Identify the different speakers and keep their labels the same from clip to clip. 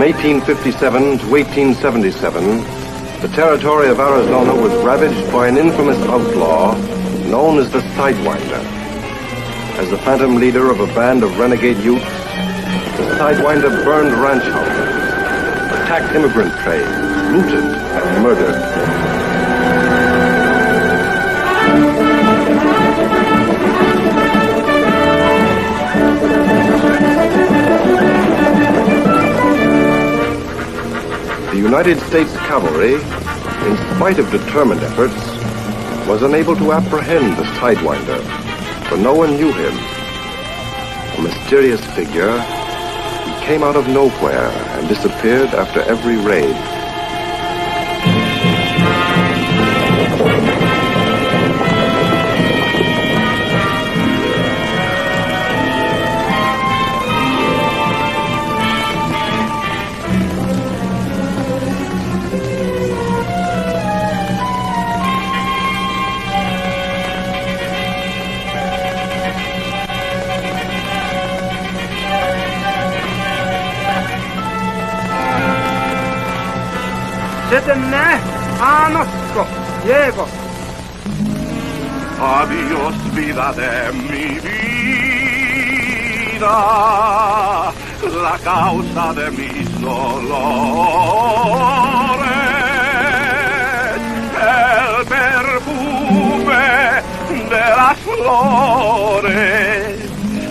Speaker 1: 1857 to 1877, the territory of Arizona was ravaged by an infamous outlaw known as the Sidewinder. As the phantom leader of a band of renegade youths, the Sidewinder burned ranch houses, attacked immigrant trains, looted and murdered. The United States Cavalry, in spite of determined efforts, was unable to apprehend the Sidewinder, for no one knew him. A mysterious figure, he came out of nowhere and disappeared after every raid.
Speaker 2: Adiós, vida de mi vida, la causa de mis dolores, el perfume de las flores,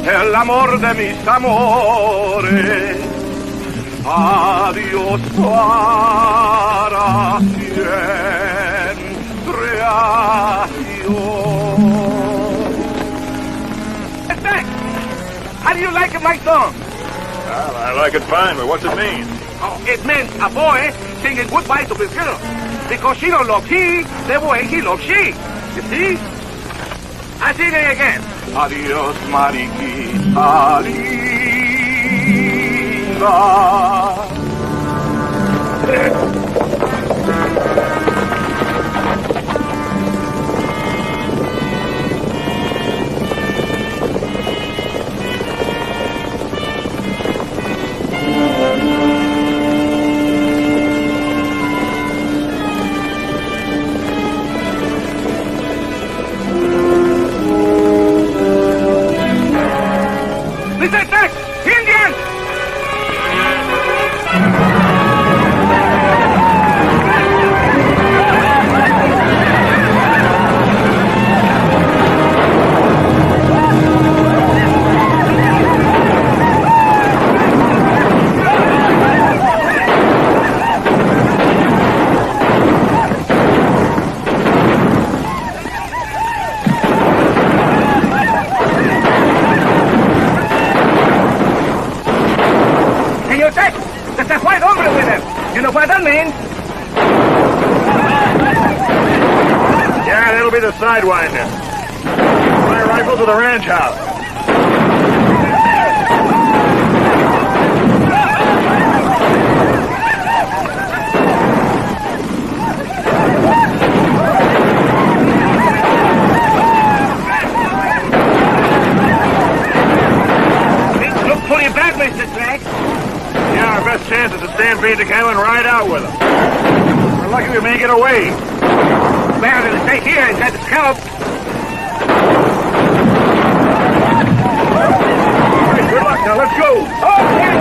Speaker 2: el amor de mis amores. Adiós para siempre, adiós.
Speaker 3: How do you like my song?
Speaker 4: Well, I like it fine, but what's it mean?
Speaker 3: Oh, it means a boy singing goodbye to his girl. Because she don't love he, the boy, he loves she. You see? I sing it again.
Speaker 2: Adiós, mariquita linda.
Speaker 4: Yeah, that'll be the Sidewinder. My rifle to the ranch house.
Speaker 3: Things look pretty bad, Mr. Drake.
Speaker 4: Yeah, our best chance is to stampede the cattle and ride out with them. We're lucky we may get away.
Speaker 3: Better than stay here and get the scalp.
Speaker 4: All right, good luck. Now let's go.
Speaker 3: Okay.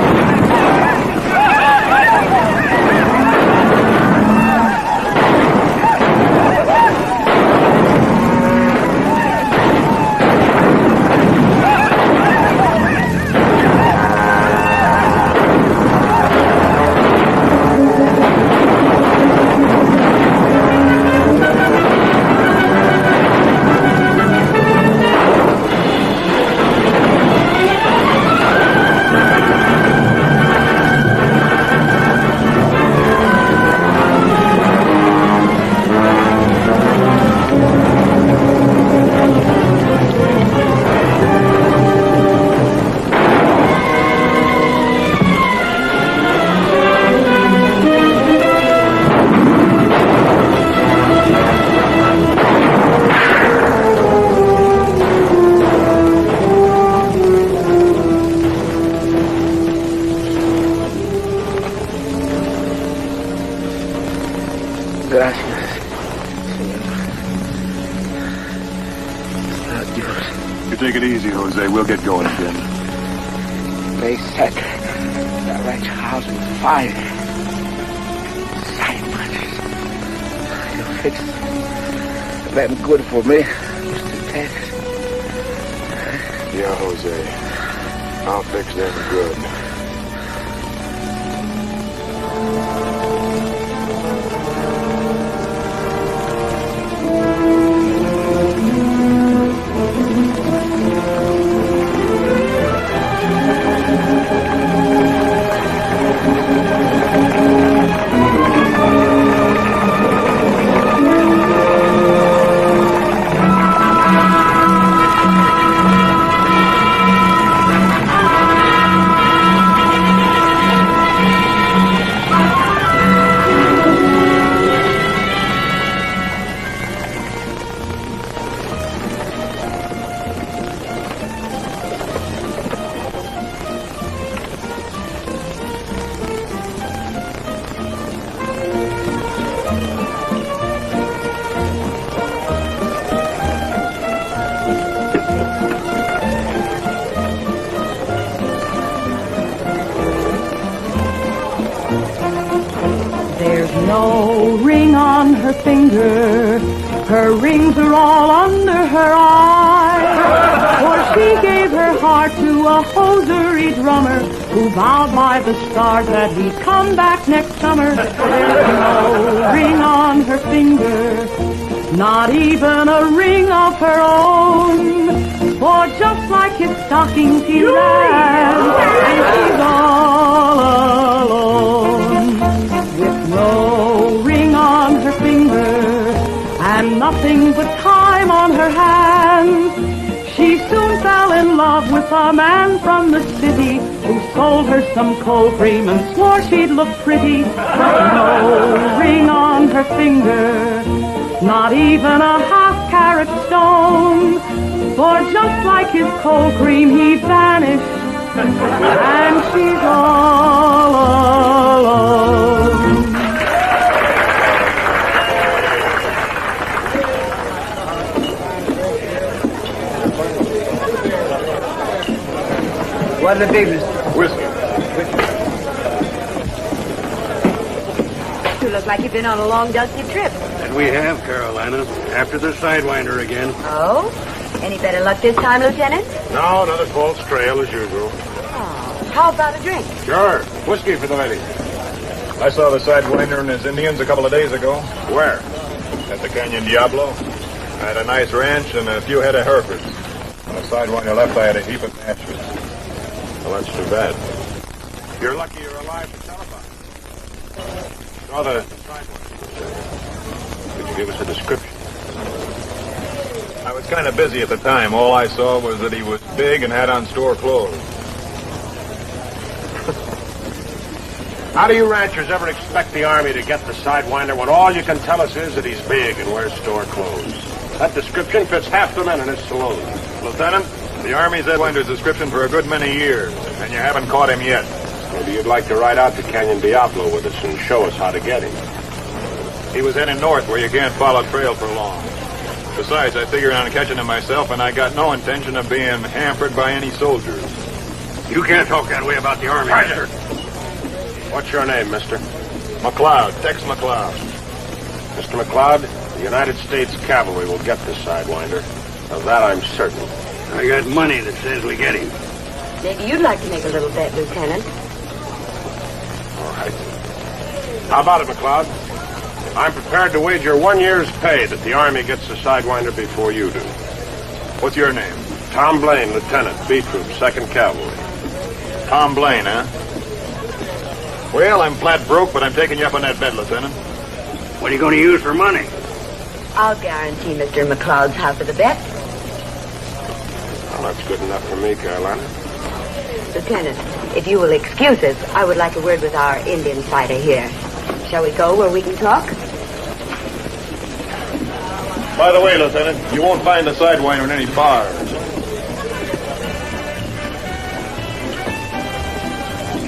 Speaker 5: deuce.
Speaker 4: You take it easy, Jose. We'll get going again.
Speaker 5: They set that ranch house on fire. Sidewinders. You'll fix them good for me, Mr. Ted.
Speaker 4: Yeah, Jose. I'll fix them good.
Speaker 6: No ring on her finger, her rings are all under her eyes. For she gave her heart to a hosiery drummer who vowed by the stars that he'd come back next summer. There's no ring on her finger, not even a ring of her own. For just like his stockings he ran, and she's all alone. With no ring on her finger and nothing but time on her hands, she soon fell in love with a man from the city who sold her some cold cream and swore she'd look pretty. But no ring on her finger, not even a half-carat stone. For just like his cold cream he vanished, and she's all alone.
Speaker 5: What's the big
Speaker 4: Whiskey.
Speaker 7: You look like you've been on a long, dusty trip.
Speaker 3: And we have, Carolina. After the Sidewinder again.
Speaker 7: Oh? Any better luck this time, Lieutenant?
Speaker 4: No, another false trail as usual.
Speaker 7: Oh. How about a drink?
Speaker 4: Sure. Whiskey for the lady. I saw the Sidewinder and his Indians a couple of days ago. Where? At the Canyon Diablo. I had a nice ranch and a few head of Herefords. When the Sidewinder left, I had a heap of ashes. Well, that's too bad. You're lucky you're alive to telephone. Saw the Sidewinder. Could you give us a description? I was kind of busy at the time. All I saw was that he was big and had on store clothes.
Speaker 3: How do you ranchers ever expect the Army to get the Sidewinder when all you can tell us is that he's big and wears store clothes? That description fits half the men in this saloon.
Speaker 4: Lieutenant, the Army's Sidewinder's description for a good many years, and you haven't caught him yet.
Speaker 3: Maybe you'd like to ride out to Canyon Diablo with us and show us how to get him.
Speaker 4: He was heading north where you can't follow trail for long. Besides, I figured on catching him myself, and I got no intention of being hampered by any soldiers.
Speaker 3: You can't talk that way about the Army, mister. What's your name, mister?
Speaker 4: McLeod, Tex McLeod.
Speaker 3: Mr. McLeod, the United States Cavalry will get this Sidewinder. Of that I'm certain. I got money that says we get him.
Speaker 7: Maybe you'd like to make a little bet, Lieutenant.
Speaker 3: All right. How about it, McLeod? I'm prepared to wager 1 year's pay that the Army gets the Sidewinder before you do.
Speaker 4: What's your name?
Speaker 3: Tom Blaine, Lieutenant, B Troop, 2nd Cavalry.
Speaker 4: Tom Blaine, huh? Well, I'm flat broke, but I'm taking you up on that bet, Lieutenant.
Speaker 3: What are you going to use for money?
Speaker 7: I'll guarantee Mr. McLeod's half of the bet.
Speaker 3: Well, that's good enough for me, Carolina.
Speaker 7: Lieutenant, if you will excuse us, I would like a word with our Indian fighter here. Shall we go where we can talk?
Speaker 4: By the way, Lieutenant, you won't find the Sidewinder in any bars.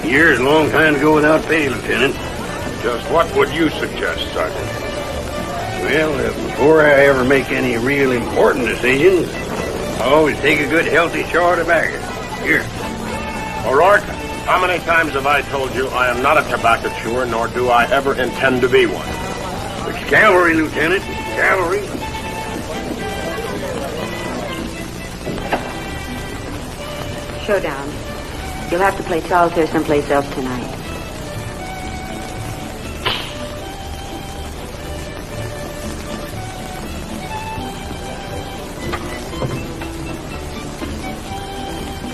Speaker 3: Years, a long time to go without pay, Lieutenant. Just what would you suggest, Sergeant? Well, before I ever make any real important decisions,
Speaker 8: Always take a good, healthy chaw of tobacco. Here.
Speaker 3: O'Rourke, how many times have I told you I am not a tobacco chewer, nor do I ever intend to be one?
Speaker 8: It's cavalry, Lieutenant. Cavalry.
Speaker 7: Showdown. You'll have to play solitaire someplace else tonight.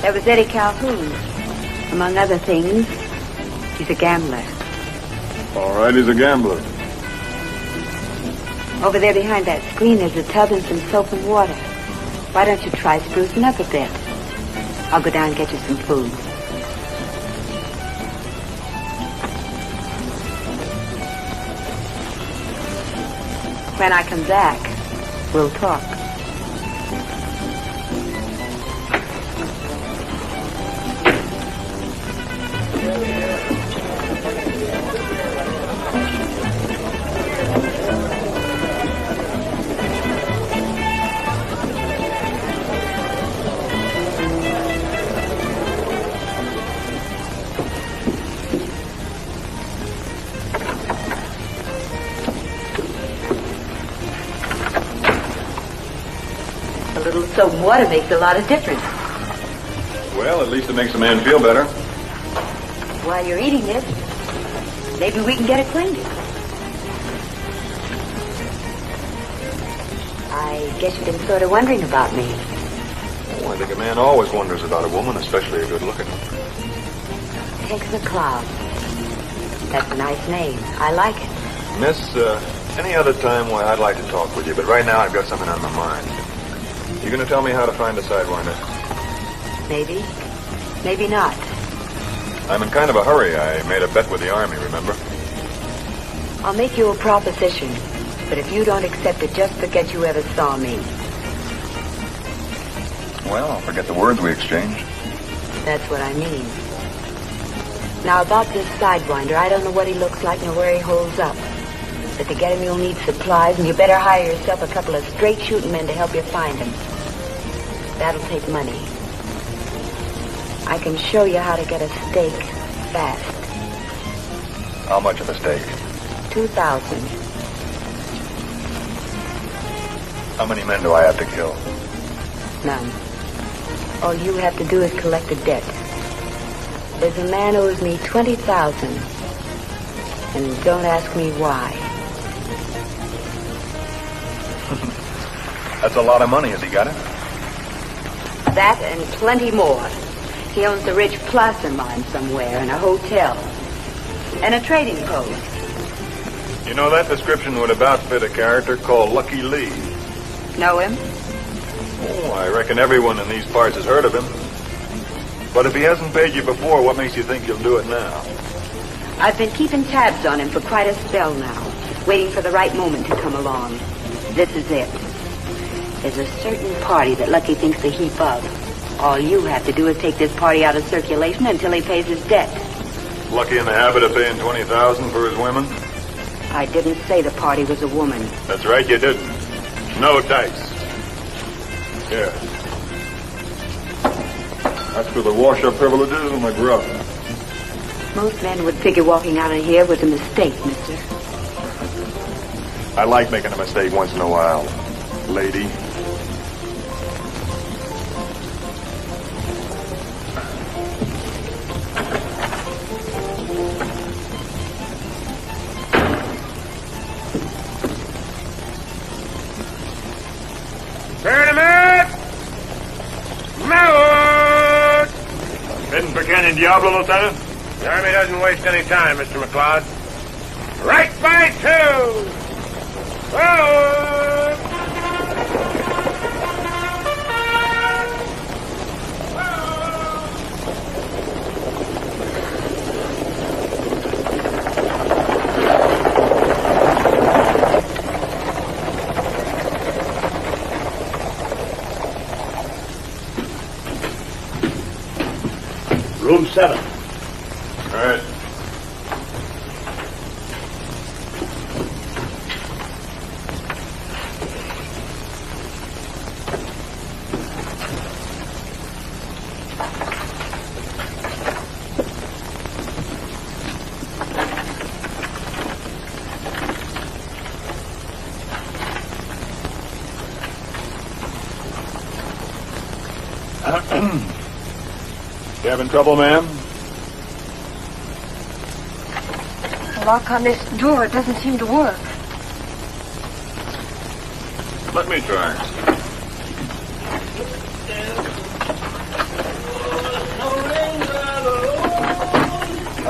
Speaker 7: That was Eddie Calhoun. Among other things, he's a gambler.
Speaker 4: All right, he's a gambler.
Speaker 7: Over there behind that screen there's a tub and some soap and water. Why don't you try sprucing up a bit? I'll go down and get you some food. When I come back, we'll talk. Soap and water makes a lot of difference.
Speaker 4: Well, at least it makes a man feel better.
Speaker 7: While you're eating it, maybe we can get acquainted. I guess you've been sort of wondering about me.
Speaker 4: Oh, I think a man always wonders about a woman, especially a good-looking one.
Speaker 7: Tex McCloud. That's a nice name. I like it.
Speaker 4: Miss, any other time, why, I'd like to talk with you, but right now I've got something on my mind. You going to tell me how to find a sidewinder?
Speaker 7: Maybe. Maybe not.
Speaker 4: I'm in kind of a hurry. I made a bet with the Army, remember?
Speaker 7: I'll make you a proposition, but if you don't accept it, just forget you ever saw me.
Speaker 4: Well, I'll forget the words we exchanged.
Speaker 7: That's what I mean. Now, about this sidewinder, I don't know what he looks like nor where he holds up. But to get him, you'll need supplies, and you better hire yourself a couple of straight shooting men to help you find him. That'll take money. I can show you how to get a stake fast.
Speaker 4: How much of a stake?
Speaker 7: 2,000.
Speaker 4: How many men do I have to kill?
Speaker 7: None. All you have to do is collect a debt. There's a man who owes me 20,000. And don't ask me why.
Speaker 4: That's a lot of money. Has he got it?
Speaker 7: That and plenty more. He owns the rich placer mine somewhere and a hotel. And a trading post.
Speaker 4: You know, that description would about fit a character called Lucky Lee.
Speaker 7: Know him?
Speaker 4: Oh, I reckon everyone in these parts has heard of him. But if he hasn't paid you before, what makes you think he'll do it now?
Speaker 7: I've been keeping tabs on him for quite a spell now, waiting for the right moment to come along. This is it. There's a certain party that Lucky thinks a heap of. All you have to do is take this party out of circulation until he pays his debt.
Speaker 4: Lucky in the habit of paying $20,000 for his women?
Speaker 7: I didn't say the party was a woman.
Speaker 4: That's right, you didn't. No dice. Here. That's for the wash-up privileges and the grub.
Speaker 7: Most men would figure walking out of here was a mistake, mister.
Speaker 4: I like making a mistake once in a while, lady.
Speaker 3: Tournament! Mount!
Speaker 4: Heading for Canyon Diablo, Lieutenant?
Speaker 3: The Army doesn't waste any time, Mr. McLeod. Right by two! Forward!
Speaker 8: Room 7.
Speaker 4: All right. You having trouble, ma'am?
Speaker 9: The lock on this door doesn't seem to work.
Speaker 4: Let me try.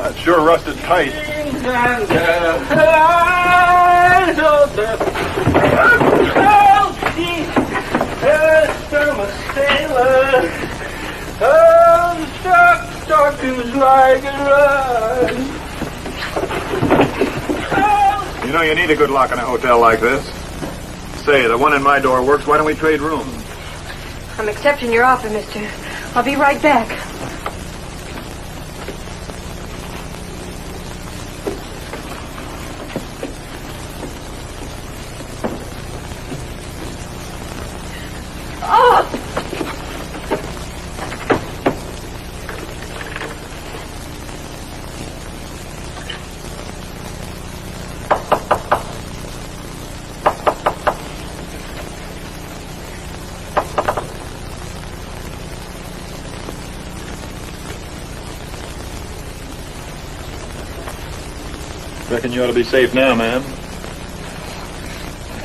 Speaker 4: It's sure rusted tight. You know, you need a good lock in a hotel like this. Say, the one in my door works. Why don't we trade rooms?
Speaker 9: I'm accepting your offer, mister. I'll be right back.
Speaker 4: Reckon you ought to be safe now, ma'am.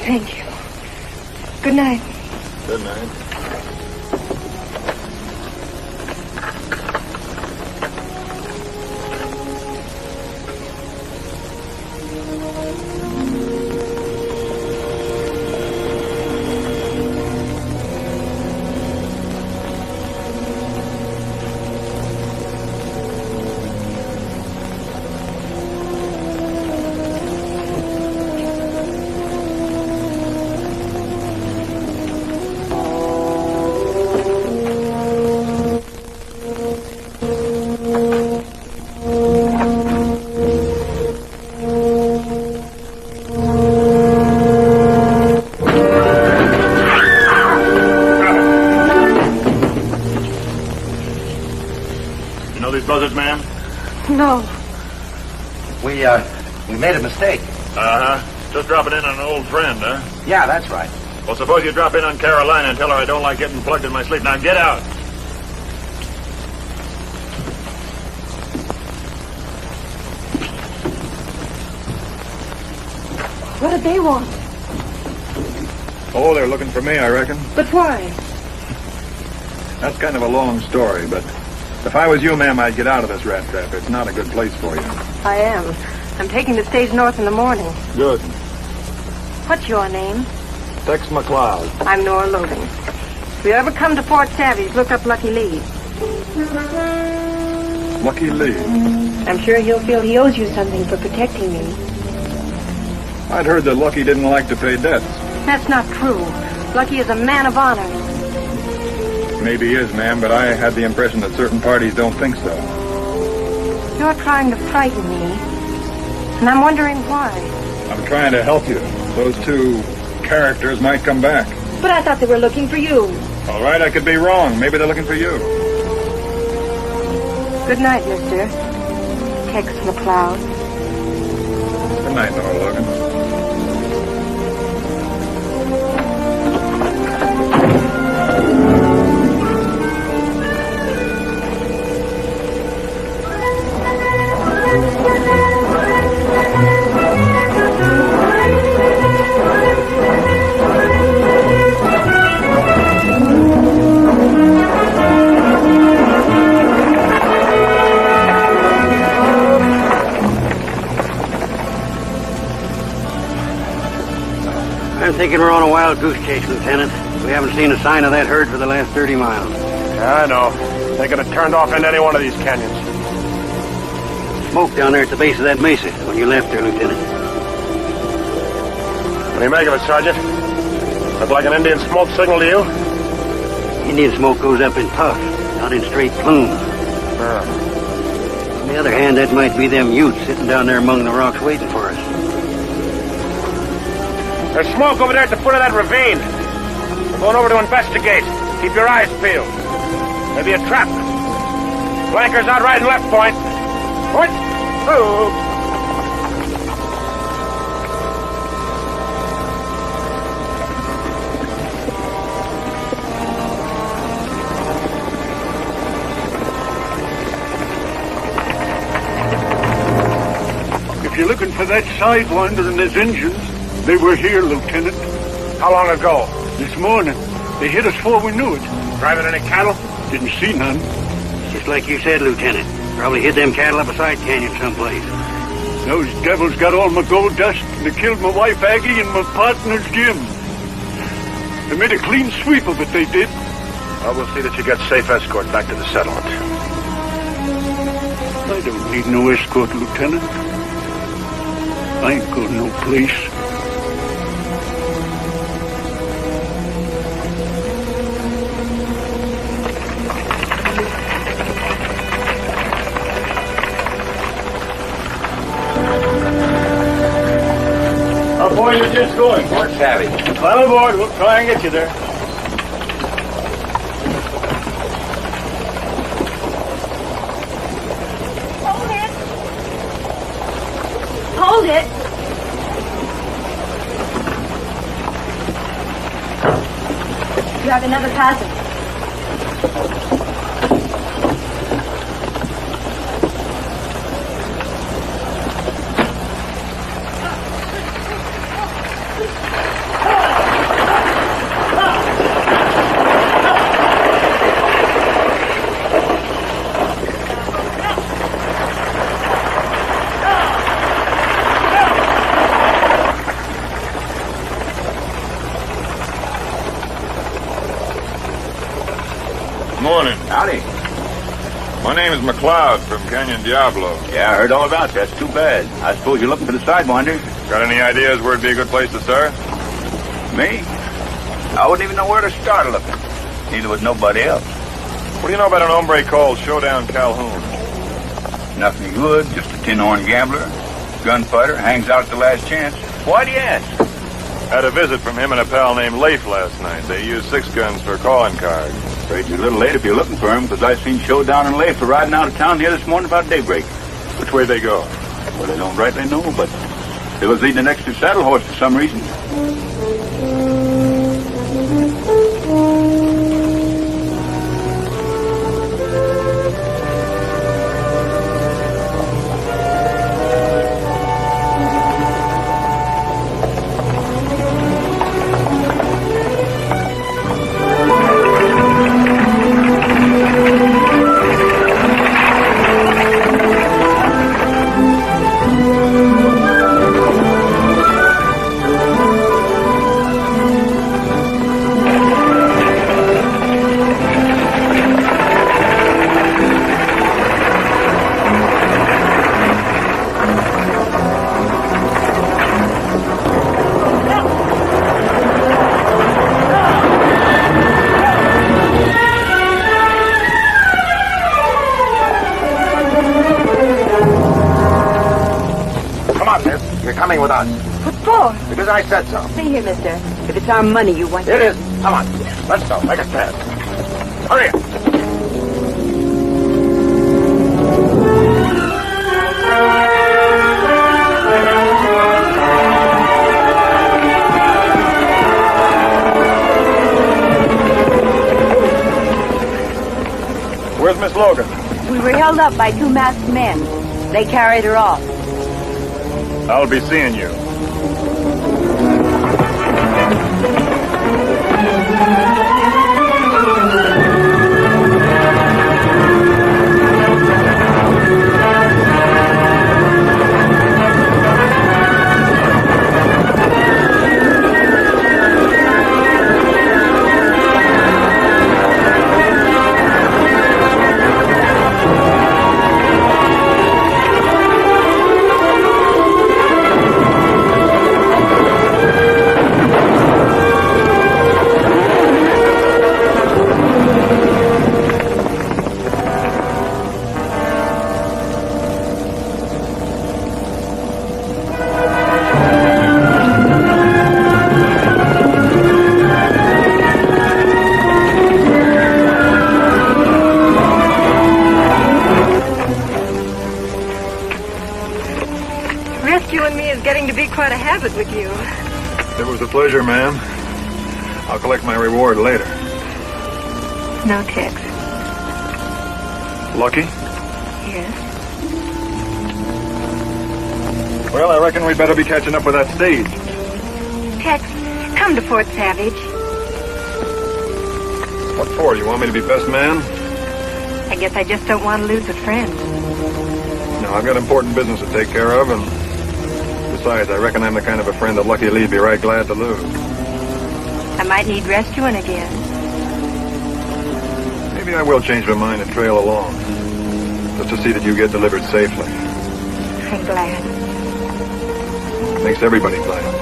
Speaker 9: Thank you. Good night.
Speaker 4: Good night. Buzzards, ma'am?
Speaker 9: No.
Speaker 5: We made a mistake.
Speaker 4: Uh-huh. Just dropping in on an old friend, huh?
Speaker 5: Yeah, that's right.
Speaker 4: Well, suppose you drop in on Carolina and tell her I don't like getting plugged in my sleep. Now get out.
Speaker 9: What did they want?
Speaker 4: Oh, they're looking for me, I reckon.
Speaker 9: But why?
Speaker 4: That's kind of a long story, but if I was you, ma'am, I'd get out of this rat trap. It's not a good place for you.
Speaker 9: I am. I'm taking the stage north in the morning.
Speaker 4: Good.
Speaker 9: What's your name?
Speaker 4: Tex McLeod.
Speaker 9: I'm Nora Logan. If you ever come to Fort Savage, look up Lucky Lee.
Speaker 4: Lucky Lee?
Speaker 9: I'm sure he'll feel he owes you something for protecting me.
Speaker 4: I'd heard that Lucky didn't like to pay debts.
Speaker 9: That's not true. Lucky is a man of honor.
Speaker 4: Maybe he is, ma'am, but I had the impression that certain parties don't think so.
Speaker 9: You're trying to frighten me, and I'm wondering why.
Speaker 4: I'm trying to help you. Those two characters might come back.
Speaker 9: But I thought they were looking for you.
Speaker 4: All right, I could be wrong. Maybe they're looking for you.
Speaker 9: Good night, mister. Tex McLeod.
Speaker 4: Good night, Nora Logan.
Speaker 8: I'm thinking we're on a wild goose chase, Lieutenant. We haven't seen a sign of that herd for the last 30 miles.
Speaker 3: Yeah, I know. They could have turned off into any one of these canyons.
Speaker 8: Smoke down there at the base of that mesa when you left there, Lieutenant.
Speaker 3: What do you make of it, Sergeant? Look like an Indian smoke signal to you?
Speaker 8: Indian smoke goes up in puffs, not in straight plumes. On the other hand, that might be them Utes sitting down there among the rocks waiting for us.
Speaker 3: There's smoke over there at the foot of that ravine. We're going over to investigate. Keep your eyes peeled. Maybe a trap. Flankers out right and left, point. Point. Oh.
Speaker 2: looking for that Sidewinder and his engines. They were here, Lieutenant.
Speaker 3: How long ago?
Speaker 2: This morning. They hit us before we knew it.
Speaker 3: Driving any cattle?
Speaker 2: Didn't see none.
Speaker 8: Just like you said, Lieutenant. Probably hid them cattle up a side canyon someplace.
Speaker 2: Those devils got all my gold dust, and they killed my wife Aggie and my partner Jim. They made a clean sweep of it, they did.
Speaker 3: Well, we'll see that you get safe escort back to the settlement.
Speaker 2: I don't need no escort, Lieutenant. I ain't going no place.
Speaker 3: How far are you just going?
Speaker 5: Port Savage.
Speaker 3: Climb aboard. We'll try and get you there.
Speaker 9: Hold it. You have another passenger.
Speaker 4: Morning.
Speaker 5: Howdy.
Speaker 4: My name is McLeod from Canyon Diablo.
Speaker 5: Yeah, I heard all about you. That's too bad. I suppose you're looking for the Sidewinder.
Speaker 4: Got any ideas where it'd be a good place to start?
Speaker 5: Me? I wouldn't even know where to start looking. Neither would nobody else.
Speaker 4: What do you know about an hombre called Showdown Calhoun?
Speaker 5: Nothing good, just a tin-horn gambler, gunfighter, hangs out at the last chance. Why do you ask?
Speaker 4: Had a visit from him and a pal named Leif last night. They used 6 guns for calling cards.
Speaker 5: Afraid you're a little late if you're looking for him, because I seen Showdown and Leif riding out of town here this morning about daybreak.
Speaker 4: Which way they go?
Speaker 5: Well, I don't rightly know, but they was leading an extra saddle horse for some reason.
Speaker 3: Coming with us.
Speaker 9: What for?
Speaker 3: Because I said so.
Speaker 7: See here, mister. If it's our money you want...
Speaker 3: It is. Come on. Let's go. Make it fast. Hurry up.
Speaker 4: Where's Miss Logan?
Speaker 7: We were held up by 2 masked men. They carried her off.
Speaker 4: I'll be seeing you.
Speaker 9: Quite a habit with you.
Speaker 4: It was a pleasure, ma'am. I'll collect my reward later.
Speaker 9: No checks.
Speaker 4: Lucky?
Speaker 9: Yes.
Speaker 4: Well, I reckon we better be catching up with that stage.
Speaker 9: Tex, come to Fort Savage.
Speaker 4: What for? You want me to be best man?
Speaker 9: I guess I just don't want to lose a friend.
Speaker 4: No, I've got important business to take care of, and besides, I reckon I'm the kind of a friend that Lucky Lee'd be right glad to lose.
Speaker 9: I might need rescuing again.
Speaker 4: Maybe I will change my mind and trail along, just to see that you get delivered safely.
Speaker 9: I'm glad.
Speaker 4: Makes everybody glad.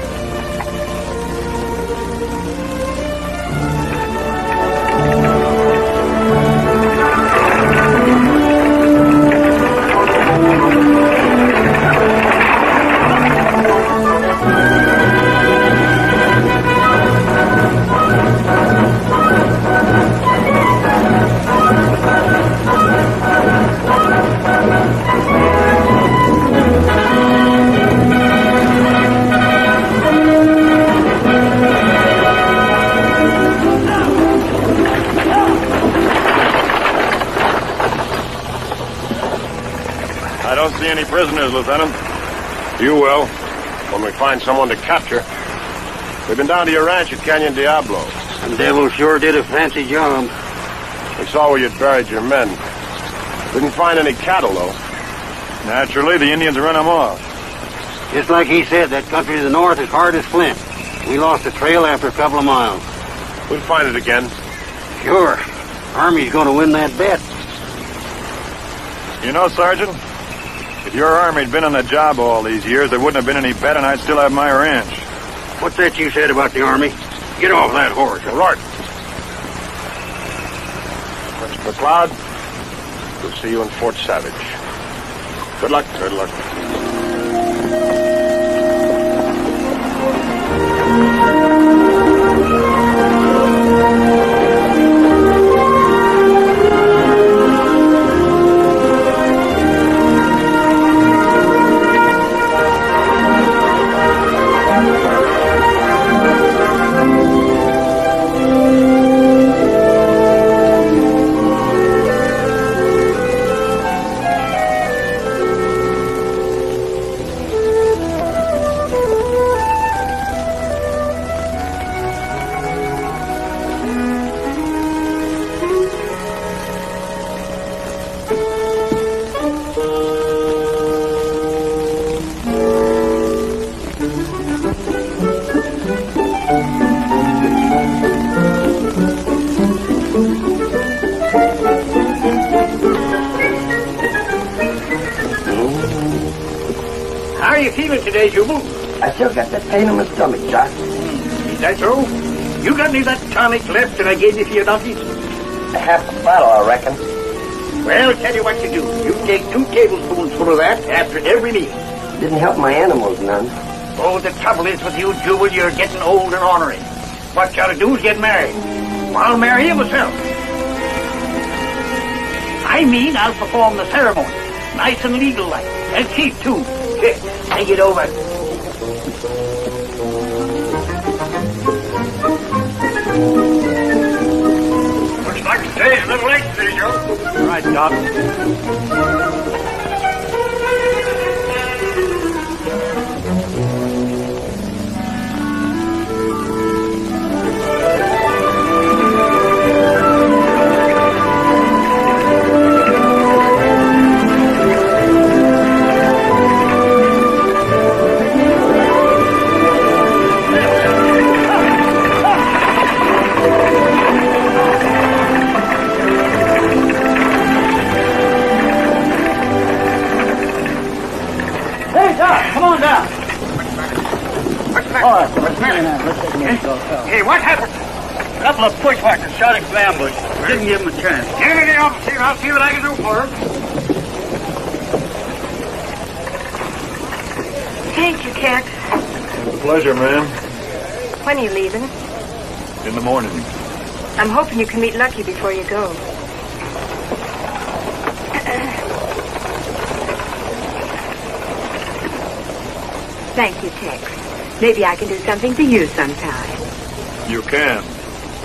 Speaker 3: I don't see any prisoners, Lieutenant. You will, when we find someone to capture. We've been down to your ranch at Canyon Diablo.
Speaker 8: The devil sure did a fancy job.
Speaker 3: We saw where you'd buried your men. Didn't find any cattle, though.
Speaker 4: Naturally, the Indians run them off.
Speaker 8: Just like he said, that country to the north is hard as flint. We lost the trail after a couple of miles.
Speaker 3: We'll find it again.
Speaker 8: Sure. Army's going to win that bet.
Speaker 4: You know, Sergeant, if your army'd been on the job all these years, there wouldn't have been any bet, and I'd still have my ranch.
Speaker 8: What's that you said about the Army? Get off that horse.
Speaker 3: Right. Mr. McLeod, we'll see you in Fort Savage. Good luck. Good luck.
Speaker 8: How are you feeling today, Jubal?
Speaker 10: I still got that pain in my stomach, Doc.
Speaker 8: Is that so? You got any of that tonic left that I gave you for your donkeys?
Speaker 10: Half a bottle, I reckon.
Speaker 8: Well, tell you what you do. You take 2 tablespoons full of that after every meal.
Speaker 10: Didn't help my animals none.
Speaker 8: Oh, the trouble is with you, Jubal, you're getting old and ornery. What you ought to do is get married. I'll marry you myself. I mean, I'll perform the ceremony. Nice and legal-like. And cheap, too. Here, take it over.
Speaker 2: Looks like today's a little late today, Joe.
Speaker 8: All right, Doc.
Speaker 2: Hey, what happened?
Speaker 8: A couple of bushwhackers shot him from ambush. Didn't give him a chance.
Speaker 2: Get in the office here. I'll see what I can do for him.
Speaker 9: Thank you, Tex.
Speaker 4: It's a pleasure, ma'am.
Speaker 9: When are you leaving?
Speaker 4: In the morning.
Speaker 9: I'm hoping you can meet Lucky before you go. Thank you, Tex. Maybe I can do something for you sometime.
Speaker 4: You can.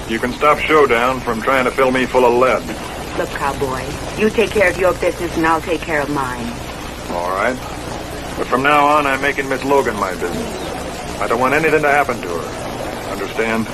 Speaker 4: You can stop Showdown from trying to fill me full of lead.
Speaker 7: Look, cowboy, you take care of your business and I'll take care of mine.
Speaker 4: All right. But from now on, I'm making Miss Logan my business. I don't want anything to happen to her. Understand?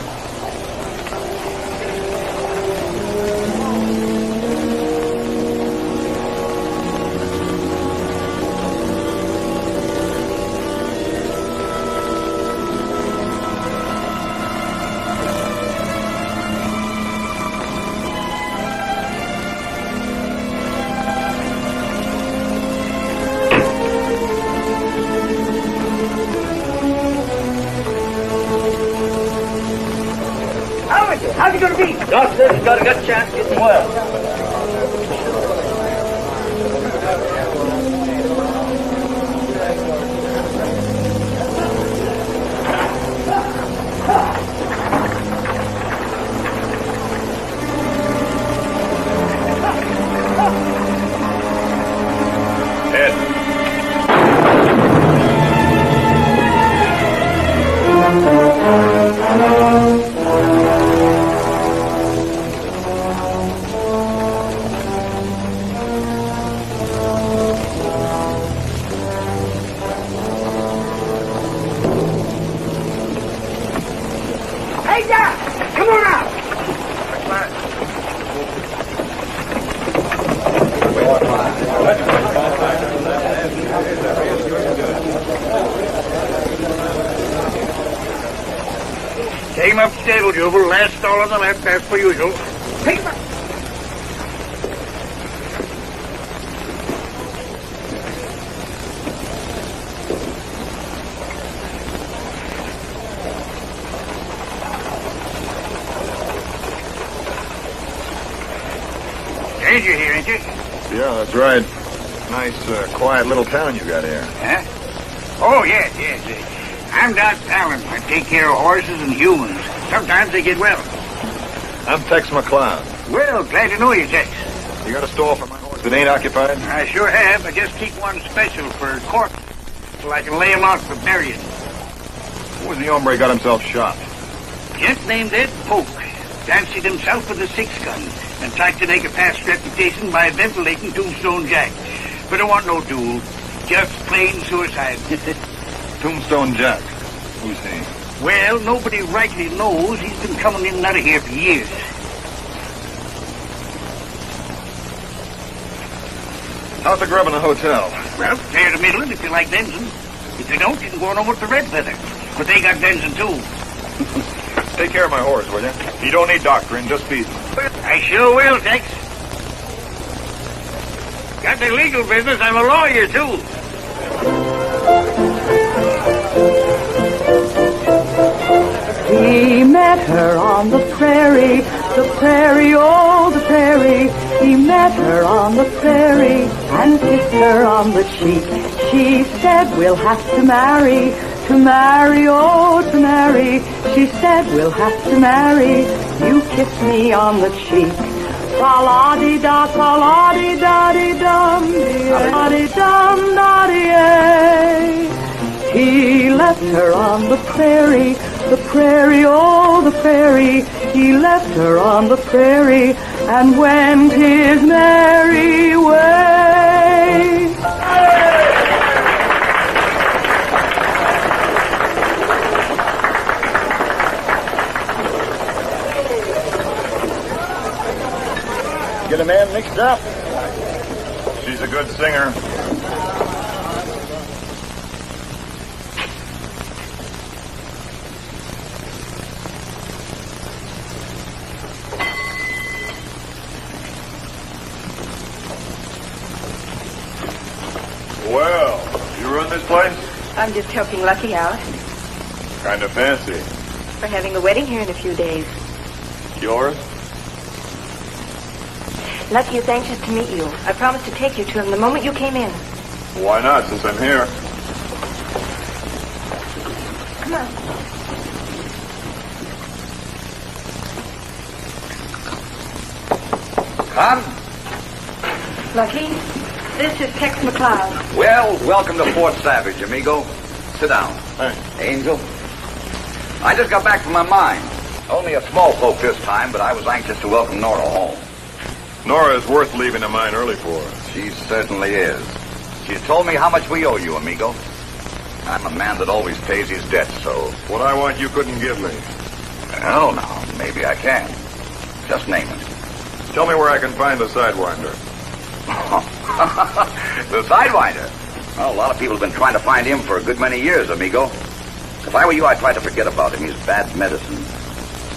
Speaker 8: How's it going to be? Doctor's got a good chance of getting well. Take him up the stable, Jubal. Last stall on the left, as per usual. Take him up. Danger here, ain't you?
Speaker 4: Yeah, that's right. Nice, quiet little town you got here.
Speaker 8: Huh? Oh, yes. I'm Doc Allen. I take care of horses and humans. Sometimes they get well.
Speaker 4: I'm Tex McLeod.
Speaker 8: Well, glad to know you, Tex.
Speaker 4: You got a stall for my horse that ain't occupied?
Speaker 8: I sure have. I just keep one special for corpse, so I can lay him out for burying.
Speaker 4: Where's the hombre got himself shot?
Speaker 8: Gent named Ed Polk. Fancied himself with a 6-gun and tried to make a past reputation by ventilating Tombstone Jack. But it wasn't no duel. Just plain suicide.
Speaker 4: Tombstone Jack. Who's he?
Speaker 8: Well, nobody rightly knows. He's been coming in and out of here for years.
Speaker 4: How's the grub in the hotel?
Speaker 8: Well, fair to middling if you like Denson. If you don't, you can go on over to Red Feather. But they got Denson, too.
Speaker 4: Take care of my horse, will you? He don't need doctoring, just feed him.
Speaker 8: I sure will, Tex. Got the legal business. I'm a lawyer, too.
Speaker 6: He met her on the prairie, oh, the prairie. He met her on the prairie and kissed her on the cheek. She said, we'll have to marry, oh, to marry. She said, we'll have to marry. You kiss me on the cheek. Fa-la-di-da, fa-la-di-da-di-dum, di-da-di-dum, da-di-ay. He left her on the prairie, oh, the prairie. He left her on the prairie and went his merry way.
Speaker 4: Get a man mixed up. She's a good singer. Well, you run this place?
Speaker 9: I'm just helping Lucky out.
Speaker 4: Kind of fancy.
Speaker 9: We're having a wedding here in a few days.
Speaker 4: Yours?
Speaker 9: Lucky is anxious to meet you. I promised to take you to him the moment you came in.
Speaker 4: Why not, since I'm here?
Speaker 9: Come on.
Speaker 11: Come.
Speaker 9: Lucky, this is Tex McLeod.
Speaker 11: Well, welcome to Fort Savage, amigo. Sit down.
Speaker 4: Thanks.
Speaker 11: Angel. I just got back from my mine. Only a small folk this time, but I was anxious to welcome Nora home.
Speaker 4: Nora is worth leaving a mine early for.
Speaker 11: She certainly is. She told me how much we owe you, amigo. I'm a man that always pays his debts, so...
Speaker 4: What I want you couldn't give me.
Speaker 11: Well, now, maybe I can. Just name it.
Speaker 4: Tell me where I can find the Sidewinder.
Speaker 11: The Sidewinder? Well, a lot of people have been trying to find him for a good many years, amigo. If I were you, I'd try to forget about him. He's bad medicine.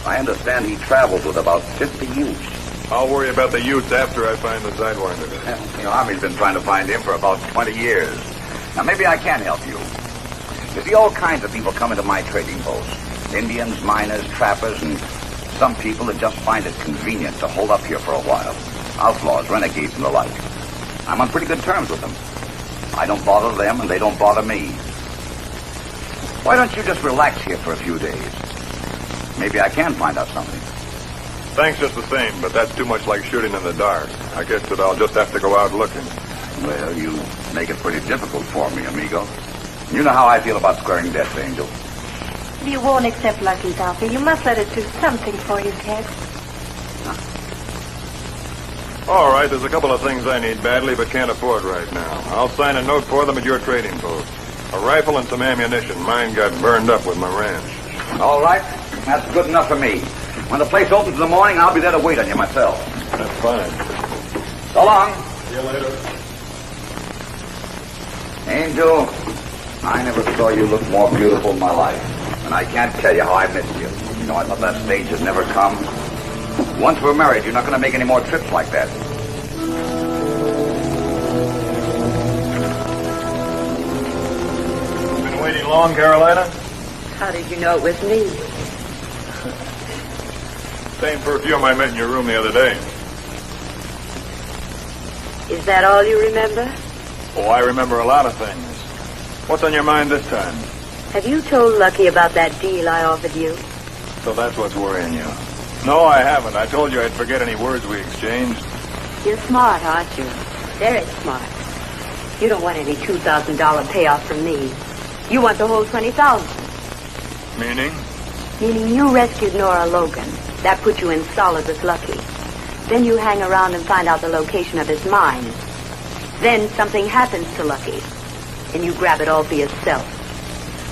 Speaker 11: I understand he travels with about 50 youths.
Speaker 4: I'll worry about the youths after I find the Sidewinder.
Speaker 11: Well, the Army's been trying to find him for about 20 years. Now, maybe I can help you. You see, all kinds of people come into my trading post. Indians, miners, trappers, and some people that just find it convenient to hold up here for a while. Outlaws, renegades, and the like. I'm on pretty good terms with them. I don't bother them, and they don't bother me. Why don't you just relax here for a few days? Maybe I can find out something.
Speaker 4: Thanks just the same, but that's too much like shooting in the dark. I guess that I'll just have to go out looking.
Speaker 11: Well, you make it pretty difficult for me, amigo. You know how I feel about squaring debts, Angel.
Speaker 9: If you won't accept Lucky's offer, you must let us do something for you, Tex.
Speaker 4: All right, there's a couple of things I need badly but can't afford right now. I'll sign a note for them at your trading post. A rifle and some ammunition. Mine got burned up with my ranch.
Speaker 11: All right. That's good enough for me. When the place opens in the morning, I'll be there to wait on you myself.
Speaker 4: That's fine.
Speaker 11: So long.
Speaker 4: See you later.
Speaker 11: Angel, I never saw you look more beautiful in my life. And I can't tell you how I missed you. You know, I thought that stage had never come. Once we're married, you're not going to make any more trips like that.
Speaker 4: Been waiting long, Carolina?
Speaker 7: How did you know it was me?
Speaker 4: Same perfume I met in your room the other day.
Speaker 7: Is that all you remember?
Speaker 4: Oh, I remember a lot of things. What's on your mind this time?
Speaker 7: Have you told Lucky about that deal I offered you?
Speaker 4: So that's what's worrying you. No, I haven't. I told you I'd forget any words we exchanged.
Speaker 7: You're smart, aren't you? Very smart. You don't want any $2,000 payoff from me. You want the whole $20,000.
Speaker 4: Meaning?
Speaker 7: Meaning you rescued Nora Logan. That put you in solid with Lucky. Then you hang around and find out the location of his mine. Then something happens to Lucky, and you grab it all for yourself.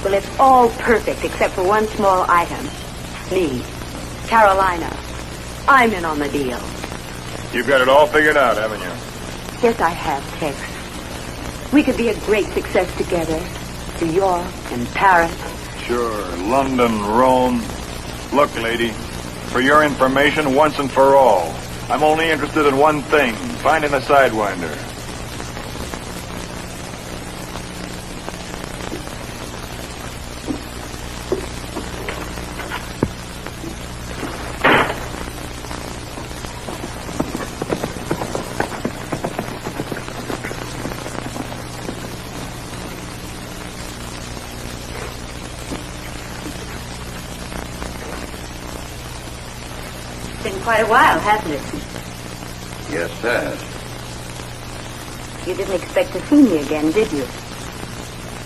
Speaker 7: Well, it's all perfect except for one small item. Me, Carolina. I'm in on the deal.
Speaker 4: You've got it all figured out, haven't you?
Speaker 7: Yes, I have, Tex. We could be a great success together. New York and Paris.
Speaker 4: Sure, London, Rome. Look, lady, for your information, once and for all, I'm only interested in one thing, finding the Sidewinder.
Speaker 7: Quite a while, hasn't it?
Speaker 11: Yes, sir.
Speaker 7: You didn't expect to see me again, did you?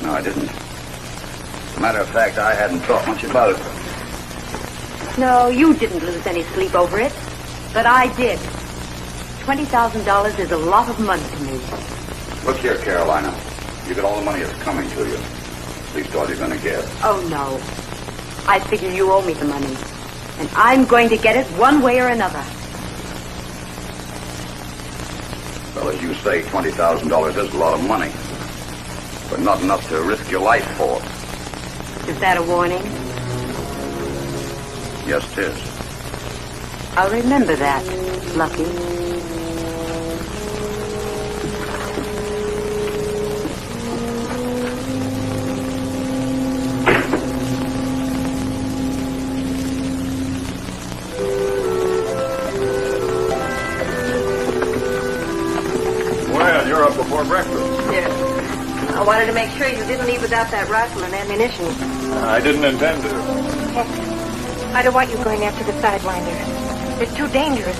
Speaker 11: No, I didn't. As a matter of fact, I hadn't thought much about it.
Speaker 7: No, you didn't lose any sleep over it. But I did. $20,000 is a lot of money to me.
Speaker 11: Look here, Carolina. You get all the money that's coming to you. At least all you're going to get.
Speaker 7: Oh, no. I figure you owe me the money. And I'm going to get it one way or another.
Speaker 11: Well, as you say, $20,000 is a lot of money. But not enough to risk your life for.
Speaker 7: Is that a warning?
Speaker 11: Yes, it is.
Speaker 7: I'll remember that, Lucky.
Speaker 4: Before breakfast.
Speaker 9: Yes. I wanted to make sure you didn't leave without that rifle and ammunition.
Speaker 4: I didn't intend to.
Speaker 9: Heck, I don't want you going after the Sidewinder. It's too dangerous.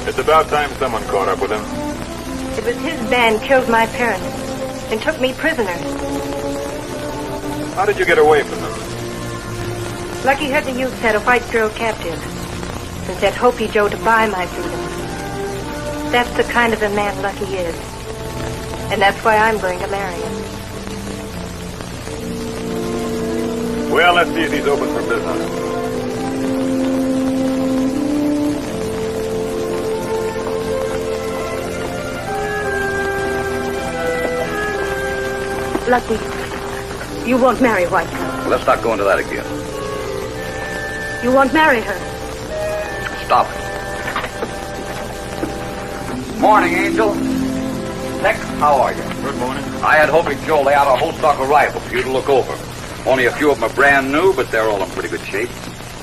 Speaker 4: It's about time someone caught up with him.
Speaker 9: It was his band killed my parents and took me prisoner.
Speaker 4: How did you get away from them?
Speaker 9: Lucky had the youth had a white girl captive and said Hopi Joe to buy my freedom. That's the kind of a man Lucky is. And that's why I'm going to marry him.
Speaker 4: Well, let's see if he's open for business.
Speaker 9: Lucky, you won't marry White Girl.
Speaker 11: Let's not go into that again.
Speaker 9: You won't marry her.
Speaker 11: Stop it. Morning, Angel. Tex, how are you?
Speaker 4: Good morning.
Speaker 11: I had hoped Joe lay out a whole stock of rifles for you to look over. Only a few of them are brand new, but they're all in pretty good shape.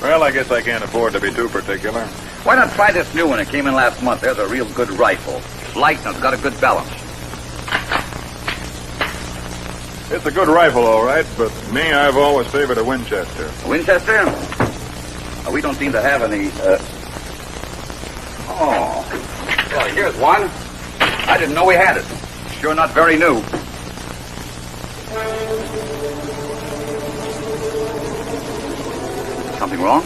Speaker 4: Well, I guess I can't afford to be too particular.
Speaker 11: Why not try this new one that came in last month? There's a real good rifle. It's light and it's got a good balance.
Speaker 4: It's a good rifle, all right, but me, I've always favored a Winchester.
Speaker 11: A Winchester? We don't seem to have any, Oh. Well, here's one. I didn't know we had it. Sure not very new. Something wrong?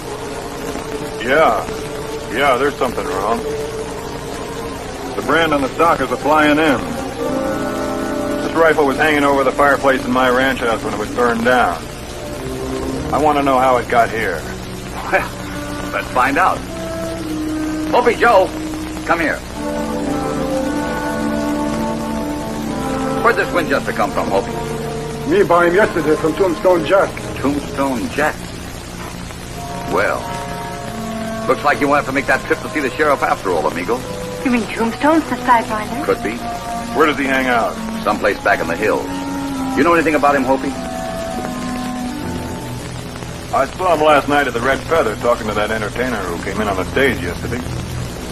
Speaker 4: Yeah, there's something wrong. The brand on the stock is a flying M. This rifle was hanging over the fireplace in my ranch house when it was burned down. I want to know how it got here.
Speaker 11: Well, let's find out. Opie Joe, come here. Where'd this Winchester come from, Opie?
Speaker 12: Me bought him yesterday from Tombstone Jack.
Speaker 11: Tombstone Jack? Well, looks like you won't have to make that trip to see the sheriff after all, amigo.
Speaker 9: You mean Tombstone's the sidewinder?
Speaker 11: Could be.
Speaker 4: Where does he hang out?
Speaker 11: Someplace back in the hills. You know anything about him, Hopi?
Speaker 4: I saw him last night at the Red Feather talking to that entertainer who came in on the stage yesterday.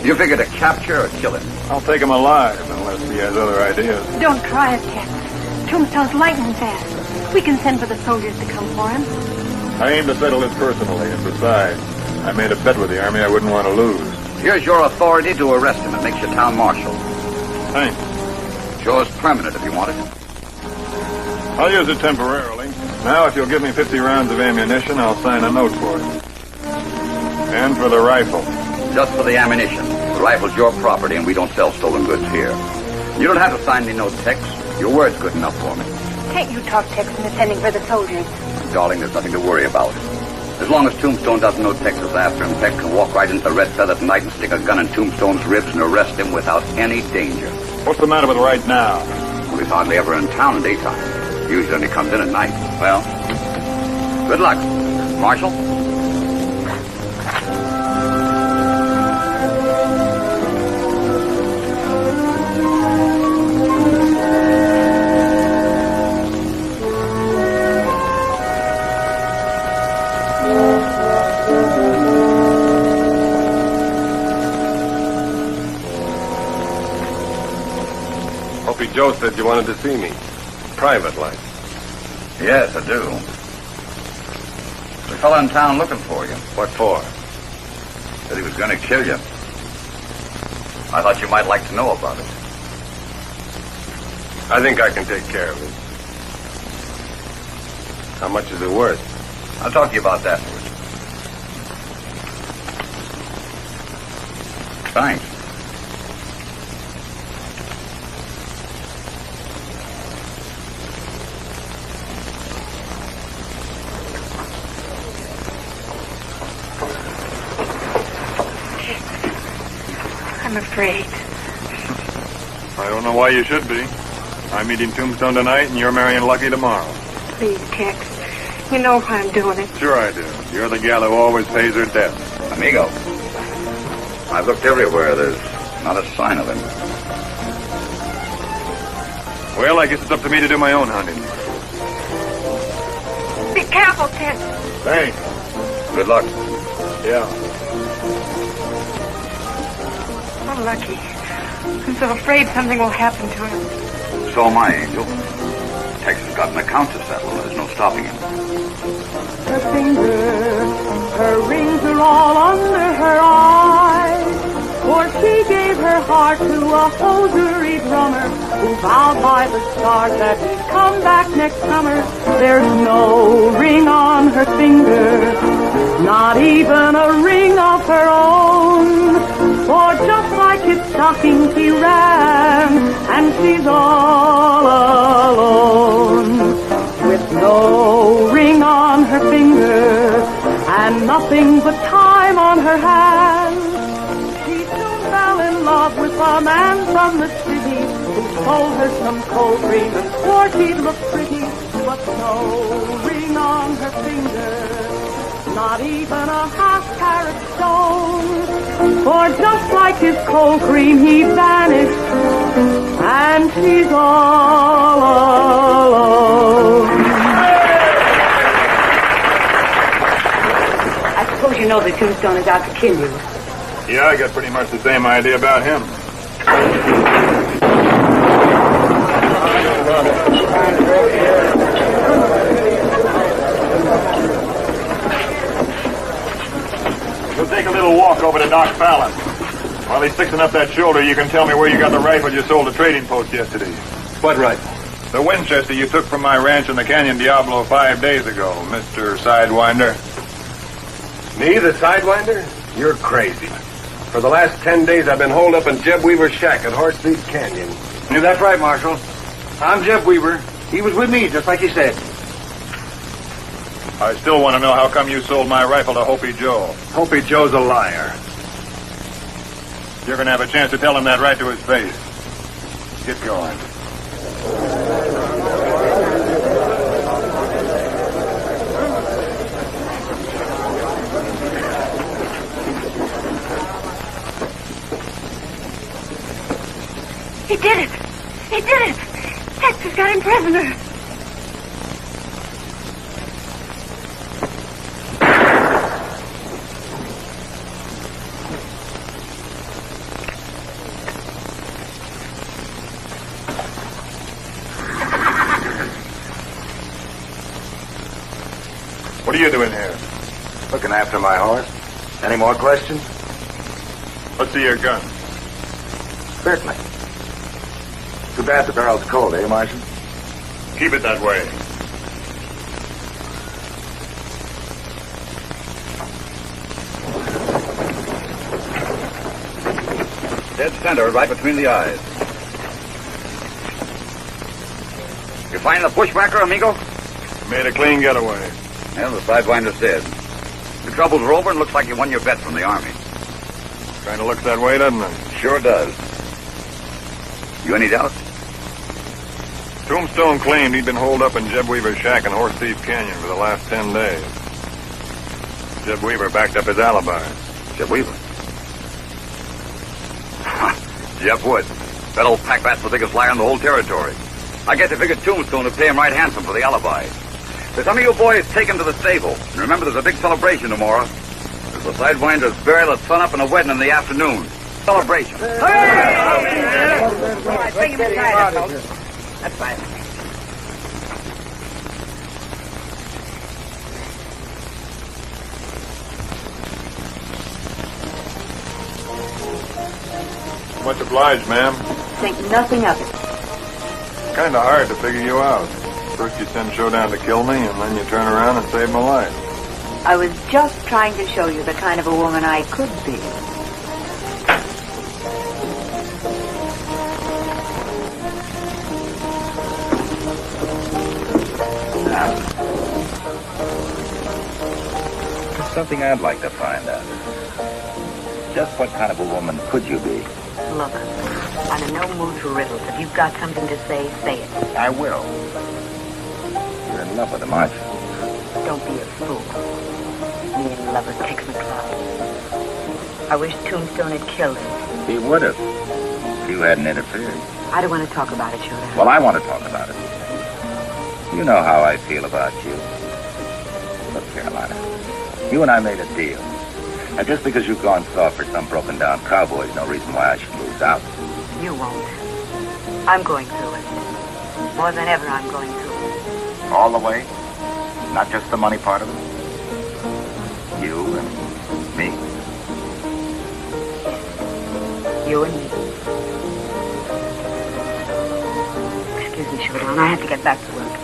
Speaker 11: You figure to capture or kill him?
Speaker 4: I'll take him alive unless he has other ideas.
Speaker 9: Don't try it, Tex. Tombstone's lightning fast. We can send for the soldiers to come for him.
Speaker 4: I aim to settle this personally, and besides, I made a bet with the Army I wouldn't want to lose.
Speaker 11: Here's your authority to arrest him and make you town marshal.
Speaker 4: Thanks.
Speaker 11: Yours permanent if you want it.
Speaker 4: I'll use it temporarily. Now, if you'll give me 50 rounds of ammunition, I'll sign a note for it. And for the rifle.
Speaker 11: Just for the ammunition. The rifle's your property, and we don't sell stolen goods here. You don't have to sign me no Tex. Your word's good enough for me.
Speaker 9: Can't you talk Tex into sending for the soldiers?
Speaker 11: Darling, there's nothing to worry about. As long as Tombstone doesn't know Tex is after him, Tex can walk right into the Red Feather tonight and stick a gun in Tombstone's ribs and arrest him without any danger.
Speaker 4: What's the matter with right now?
Speaker 11: Well, he's hardly ever in town in daytime. Usually only comes in at night. Well, good luck. Marshal?
Speaker 1: Joe said you wanted to see me. Private like.
Speaker 11: Yes, I do. There's a fellow in town looking for you.
Speaker 1: What for?
Speaker 11: Said he was going to kill you. I thought you might like to know about it.
Speaker 1: I think I can take care of it. How much is it worth?
Speaker 11: I'll talk to you about that. Thanks.
Speaker 9: I'm afraid.
Speaker 4: I don't know why you should be. I'm meeting Tombstone tonight, and you're marrying Lucky tomorrow.
Speaker 9: Please, Tex. You know why I'm doing it.
Speaker 4: Sure I do. You're the gal who always pays her debt.
Speaker 11: Amigo, I've looked everywhere. There's not a sign of him.
Speaker 4: Well, I guess it's up to me to do my own hunting.
Speaker 9: Be careful, Tex.
Speaker 4: Thanks.
Speaker 11: Good luck.
Speaker 4: Yeah.
Speaker 9: Oh, Lucky. I'm so afraid something will happen to him.
Speaker 11: So am I, Angel. Tex has got an account to settle, and there's no stopping him.
Speaker 6: Her fingers, her rings are all under her eyes. For she gave her heart to a hosiery drummer who vowed by the stars that he'd come back next summer. There's no ring on her finger, not even a ring of her own. For just like his stocking she ran, and she's all nothing but time on her hands. She soon fell in love with a man from the city who sold her some cold cream and swore she'd look pretty, but no ring on her finger, not even a half-carat stone. For just like his cold cream, he vanished, and she's all alone.
Speaker 7: I suppose you know that Tombstone is out to kill you.
Speaker 4: Yeah, I got pretty much the same idea about him. We'll take a little walk over to Doc Fallon. While he's fixing up that shoulder, you can tell me where you got the rifle you sold at Trading Post yesterday.
Speaker 1: What rifle?
Speaker 4: The Winchester you took from my ranch in the Canyon Diablo 5 days ago, Mr. Sidewinder.
Speaker 1: Me, the Sidewinder? You're crazy. For the last 10 days, I've been holed up in Jeb Weaver's shack at Horse Thief Canyon.
Speaker 3: That's right, Marshal. I'm Jeb Weaver. He was with me, just like you said.
Speaker 4: I still want to know how come you sold my rifle to Hopi Joe.
Speaker 1: Hopi Joe's a liar.
Speaker 4: You're going to have a chance to tell him that right to his face. Get going.
Speaker 9: He did it! He did it! Hector's got him prisoner.
Speaker 4: What are you doing here?
Speaker 1: Looking after my horse. Any more questions?
Speaker 4: Let's see your gun.
Speaker 1: Certainly. Too bad the barrel's cold, eh, Marshal?
Speaker 4: Keep it that way.
Speaker 11: Dead center, right between the eyes. You find the bushwhacker, amigo?
Speaker 4: Made a clean getaway.
Speaker 11: Well, the Sidewinder said. The troubles are over and looks like you won your bet from the Army.
Speaker 4: Kind of looks that way, doesn't it?
Speaker 11: Sure does. You any doubts?
Speaker 4: Tombstone claimed he'd been holed up in Jeb Weaver's shack in Horse Thief Canyon for the last 10 days. Jeb Weaver backed up his alibi.
Speaker 11: Jeb Weaver? Jeff would. That old packrat's the biggest liar in the whole territory. I guess they figured Tombstone would pay him right handsome for the alibi. So some of you boys take him to the stable. And remember, there's a big celebration tomorrow. There's a Sidewinder's burial at sunup and a wedding in the afternoon. Celebration.
Speaker 7: Hey! All right, bring him inside, folks. That's fine.
Speaker 4: Much obliged, ma'am.
Speaker 7: Think nothing of it.
Speaker 4: Kind of hard to figure you out. First you send Showdown to kill me, and then you turn around and save my life.
Speaker 7: I was just trying to show you the kind of a woman I could be.
Speaker 11: There's something I'd like to find out. Just what kind of a woman could you be?
Speaker 7: Look, I'm in no mood for riddles. If you've got something to say, say it.
Speaker 11: I will. You're in love with him, aren't you?
Speaker 7: Don't be a fool. Me and lovers kicks me club. I wish Tombstone had killed him.
Speaker 11: He would have. If you hadn't interfered.
Speaker 7: I don't want to talk about it, Showdown.
Speaker 11: Well, I want to talk about it. You know how I feel about you. Look, Carolina, you and I made a deal. And just because you've gone soft for some broken-down cowboy is no reason why I should lose out.
Speaker 7: You won't. I'm going through it. More than ever, I'm going through it.
Speaker 11: All the way? Not just the money part of it? You and me?
Speaker 7: You and me. Excuse me, Showdown. I have to get back to work.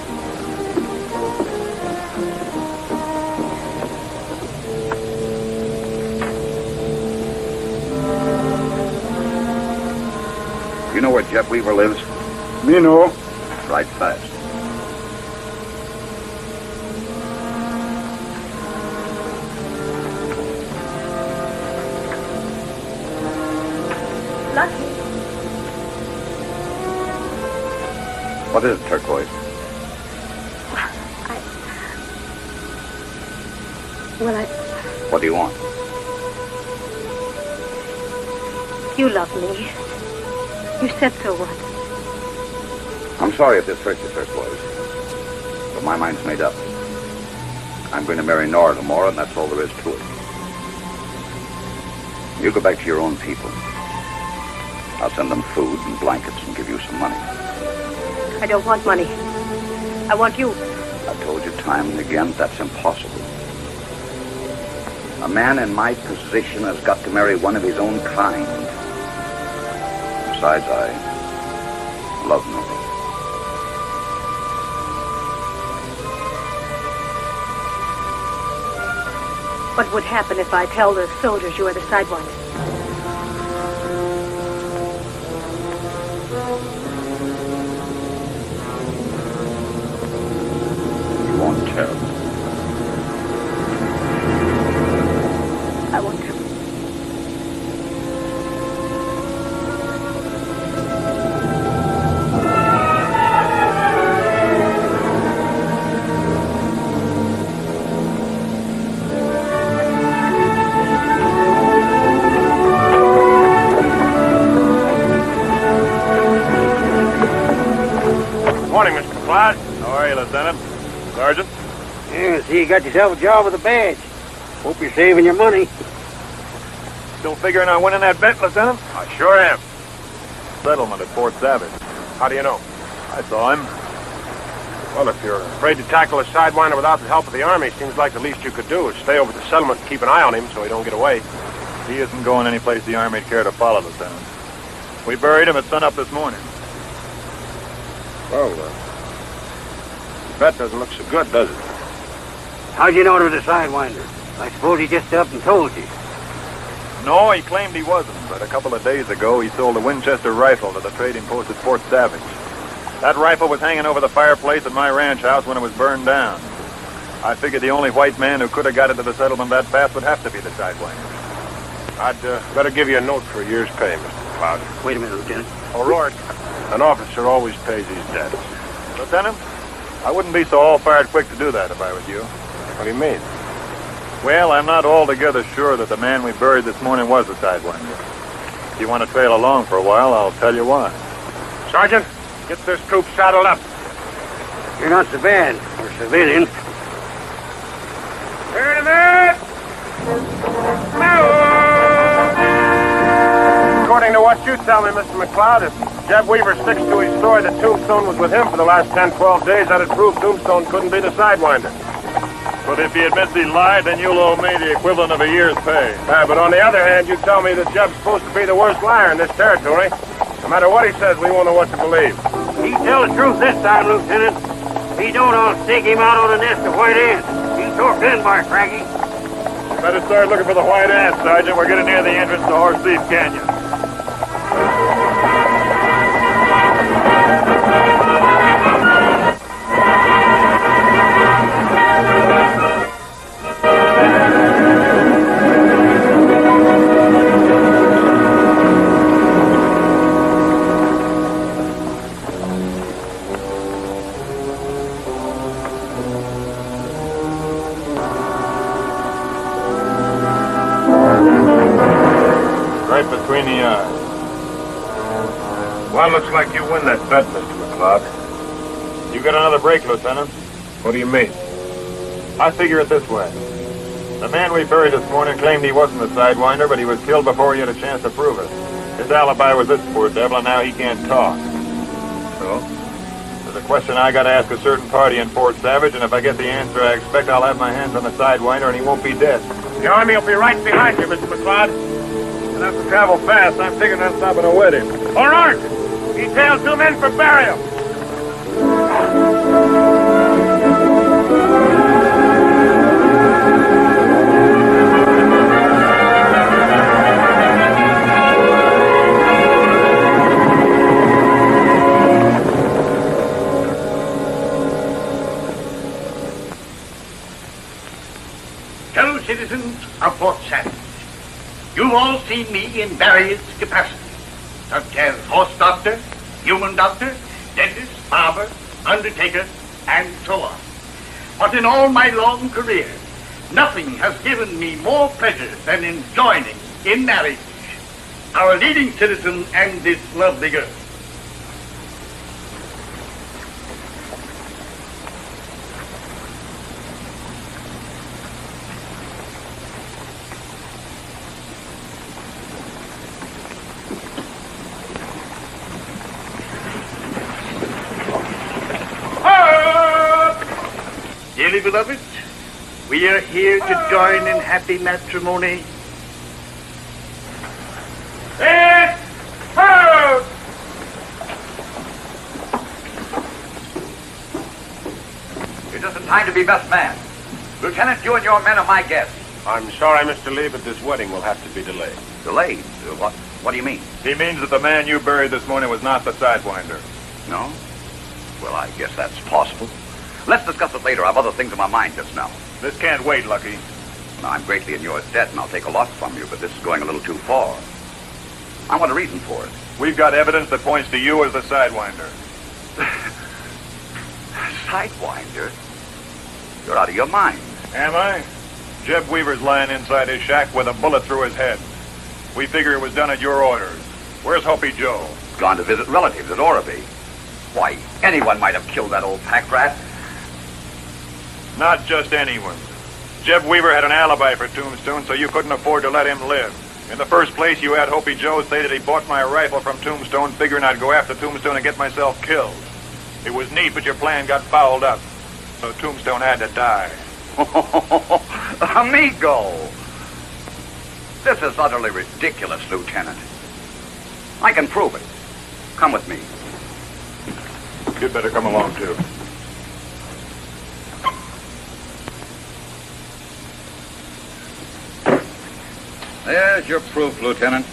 Speaker 11: You know where Jeb Weaver lives?
Speaker 12: Me know.
Speaker 11: Right fast.
Speaker 9: lucky.
Speaker 11: What is it, Turquoise? What do you want?
Speaker 9: You love me. You said so once.
Speaker 11: I'm sorry if this hurts you, Turquoise. But my mind's made up. I'm going to marry Nora tomorrow, and that's all there is to it. You go back to your own people. I'll send them food and blankets and give you some money.
Speaker 9: I don't want money. I want you.
Speaker 11: I've told you time and again that's impossible. A man in my position has got to marry one of his own kind. Besides, I love Nora.
Speaker 9: What would happen if I tell the soldiers you are the Sidewinder?
Speaker 11: You won't tell.
Speaker 9: I won't tell.
Speaker 3: Morning, Mr. McLeod.
Speaker 4: How are you, Lieutenant? Sergeant?
Speaker 8: Yeah, see, you got yourself a job with a badge. Hope you're saving your money.
Speaker 4: Still figuring on winning that bet, Lieutenant?
Speaker 3: I sure am.
Speaker 4: Settlement at Fort Savage.
Speaker 3: How do you know?
Speaker 4: I saw him.
Speaker 3: Well, if you're afraid to tackle a Sidewinder without the help of the Army, seems like the least you could do is stay over at the settlement and keep an eye on him so he don't get away.
Speaker 4: He isn't going any place the Army'd care to follow, Lieutenant. We buried him at sunup this morning.
Speaker 3: Well, bet doesn't look so good, does it?
Speaker 8: How'd you know it was a Sidewinder? I suppose he just up and told you.
Speaker 4: No, he claimed he wasn't, but a couple of days ago he sold a Winchester rifle to the trading post at Fort Savage. That rifle was hanging over the fireplace at my ranch house when it was burned down. I figured the only white man who could have got into the settlement that fast would have to be the Sidewinder.
Speaker 3: I'd better give you a note for a year's pay, Mr. McLeod.
Speaker 8: Wait a minute, Lieutenant.
Speaker 3: O'Rourke, an officer always pays his debts.
Speaker 4: Lieutenant, I wouldn't be so all-fired quick to do that if I was you.
Speaker 3: What do you mean?
Speaker 4: Well, I'm not altogether sure that the man we buried this morning was the Sidewinder. If you want to trail along for a while, I'll tell you why.
Speaker 3: Sergeant, get this troop saddled up.
Speaker 8: You're not so bad for a civilian.
Speaker 3: Turn him in! According to what you tell me, Mr. McLeod, if Jeb Weaver sticks to his story that Tombstone was with him for the last 10, 12 days, that'd prove Tombstone couldn't be the Sidewinder.
Speaker 4: But if he admits he lied, then you'll owe me the equivalent of a year's pay.
Speaker 3: But on the other hand, you tell me that Jeb's supposed to be the worst liar in this territory. No matter what he says, we won't know what to believe.
Speaker 8: He tell the truth this time, Lieutenant. If he don't, I'll stake him out on a nest of white ants. He's sure good, Mark Frankie.
Speaker 4: You better start looking for the white ants, Sergeant. We're getting near the entrance to Horse Thief Canyon. Right between the eyes.
Speaker 3: Well, looks like you win that bet, Mr. McLeod.
Speaker 4: You got another break, Lieutenant.
Speaker 3: What do you mean?
Speaker 4: I figure it this way. The man we buried this morning claimed he wasn't the Sidewinder, but he was killed before he had a chance to prove it. His alibi was this, poor devil, and now he can't talk.
Speaker 3: So?
Speaker 4: There's a question I gotta ask a certain party in Fort Savage, and if I get the answer I expect, I'll have my hands on the Sidewinder and he won't be dead.
Speaker 3: The Army will be right behind you, Mr. McLeod.
Speaker 4: We'll have to travel fast. I'm figuring on stopping a wedding.
Speaker 3: O'Rourke! Detail 2 men for burial!
Speaker 8: Fellow citizens of Fort Savage, you've all seen me in various capacities. such as horse doctor, human doctor, dentist, barber, undertaker, and so on. But in all my long career, nothing has given me more pleasure than in joining in marriage our leading citizen and this lovely girl. Dearly beloved, we are here to join in happy matrimony.
Speaker 11: You're just in time to be best man. Lieutenant, you and your men are my guests.
Speaker 3: I'm sorry, Mr. Lee, but this wedding will have to be delayed.
Speaker 11: Delayed? What do you mean?
Speaker 4: He means that the man you buried this morning was not the Sidewinder.
Speaker 11: No? Well, I guess that's possible. Let's discuss it later. I have other things in my mind just now.
Speaker 4: This can't wait, Lucky.
Speaker 11: Now, I'm greatly in your debt, and I'll take a lot from you, but this is going a little too far. I want a reason for it.
Speaker 4: We've got evidence that points to you as the Sidewinder.
Speaker 11: Sidewinder? You're out of your mind.
Speaker 4: Am I? Jeb Weaver's lying inside his shack with a bullet through his head. We figure it was done at your orders. Where's Hopi Joe?
Speaker 11: Gone to visit relatives at Orby. Why, anyone might have killed that old pack rat.
Speaker 4: Not just anyone. Jeb Weaver had an alibi for Tombstone, so you couldn't afford to let him live. In the first place, you had Hopi Joe say that he bought my rifle from Tombstone, figuring I'd go after Tombstone and get myself killed. It was neat, but your plan got fouled up. So Tombstone had to die.
Speaker 11: Amigo! This is utterly ridiculous, Lieutenant. I can prove it. Come with me.
Speaker 4: You'd better come along, too.
Speaker 11: There's your proof, Lieutenant.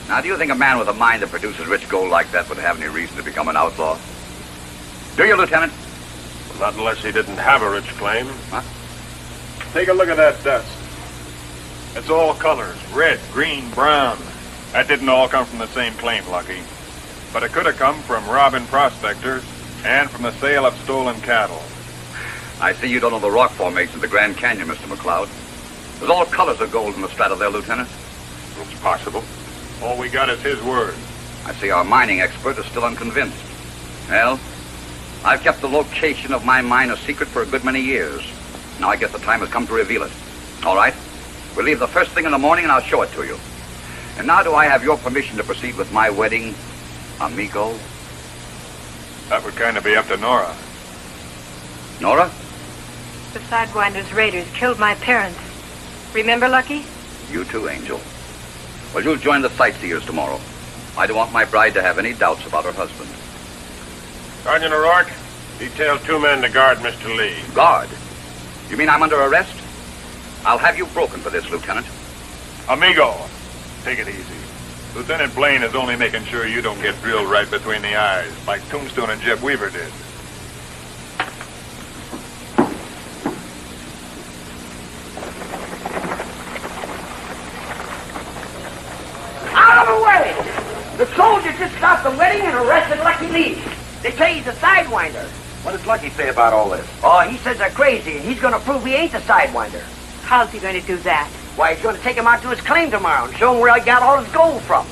Speaker 11: Now, do you think a man with a mind that produces rich gold like that would have any reason to become an outlaw? Do you, Lieutenant?
Speaker 3: Well, not unless he didn't have a rich claim.
Speaker 11: Huh?
Speaker 4: Take a look at that dust. It's all colors. Red, green, brown. That didn't all come from the same claim, Lucky. But it could have come from robbing prospectors and from the sale of stolen cattle.
Speaker 11: I see you don't know the rock formation of the Grand Canyon, Mr. McLeod. There's all colors of gold in the strata there, Lieutenant.
Speaker 4: It's possible. All we got is his word.
Speaker 11: I see our mining expert is still unconvinced. Well, I've kept the location of my mine a secret for a good many years. Now I guess the time has come to reveal it. All right. We'll leave the first thing in the morning and I'll show it to you. And now do I have your permission to proceed with my wedding, amigo?
Speaker 4: That would kind of be up to Nora.
Speaker 11: Nora?
Speaker 9: The Sidewinder's raiders killed my parents. Remember, Lucky?
Speaker 11: You too, Angel. Well, you'll join the sightseers tomorrow. I don't want my bride to have any doubts about her husband.
Speaker 3: Sergeant O'Rourke, detail 2 men to guard Mr. Lee.
Speaker 11: Guard? You mean I'm under arrest? I'll have you broken for this, Lieutenant.
Speaker 4: Amigo, take it easy. Lieutenant Blaine is only making sure you don't get drilled right between the eyes, like Tombstone and Jeb Weaver did.
Speaker 10: Out of the way! The soldiers just stopped the wedding and arrested Lucky Lee. They say he's a Sidewinder.
Speaker 11: What does Lucky say about all this?
Speaker 10: Oh, he says they're crazy, and he's going to prove he ain't the Sidewinder.
Speaker 9: How's he going to do that?
Speaker 10: Why, he's going to take him out to his claim tomorrow and show him where he got all his gold from.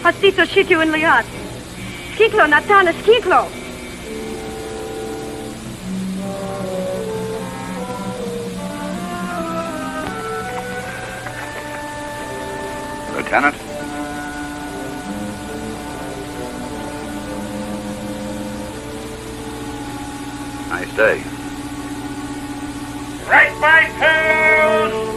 Speaker 9: Hostito sitio in liat. Skiklo, Natana, skiklo.
Speaker 5: Lieutenant? Nice day.
Speaker 3: Right by tails!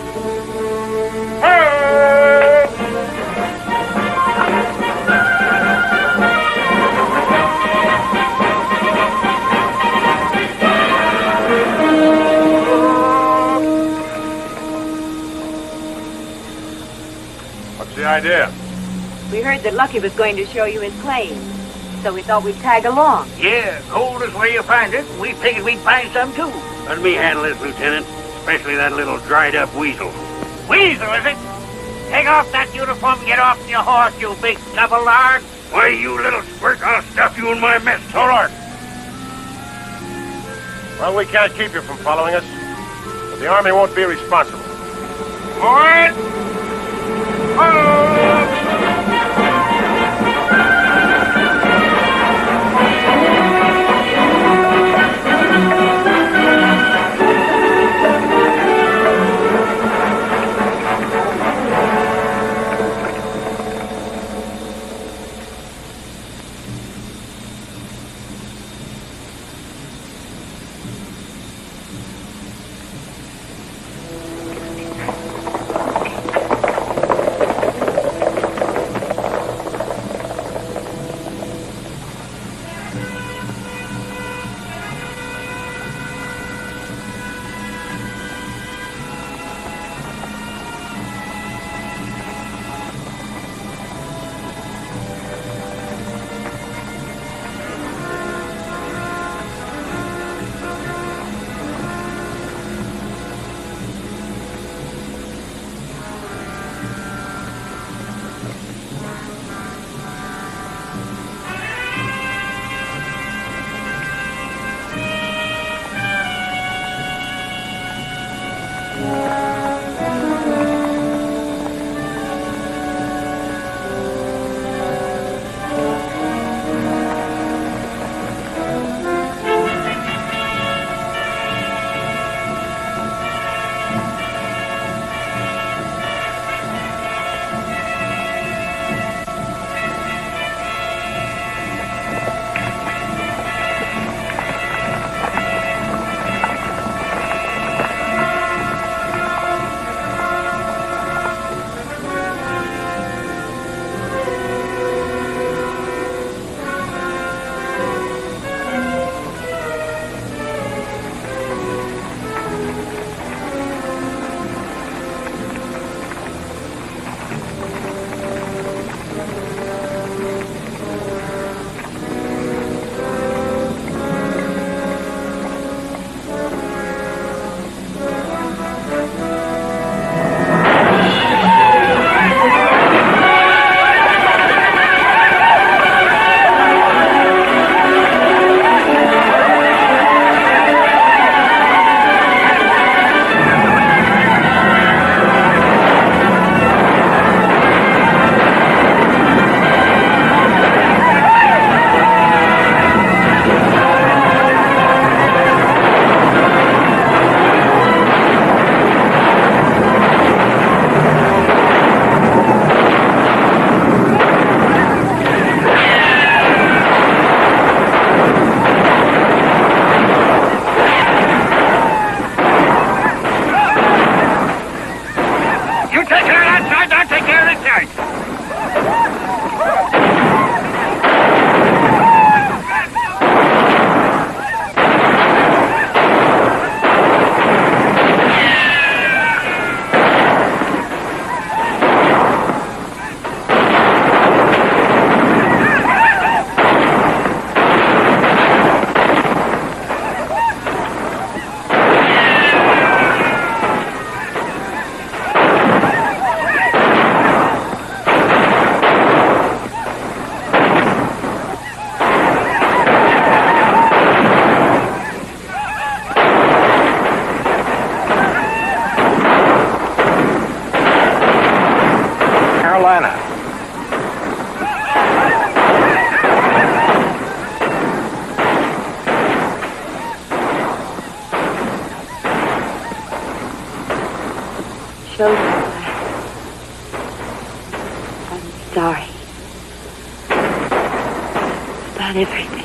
Speaker 4: What's the idea?
Speaker 7: We heard that Lucky was going to show you his plane, so we thought we'd tag along.
Speaker 8: Yeah, gold is where you find it. We figured we'd find some, too.
Speaker 3: Let me handle this, Lieutenant. Especially that little dried-up weasel.
Speaker 8: Weasel, is it? Take off that uniform and get off your horse, you big double-lard.
Speaker 3: Why, you little squirt, I'll stuff you in my mess. Hold on. Well, we can't keep you from following us, but the Army won't be responsible. Forward!
Speaker 7: about everything.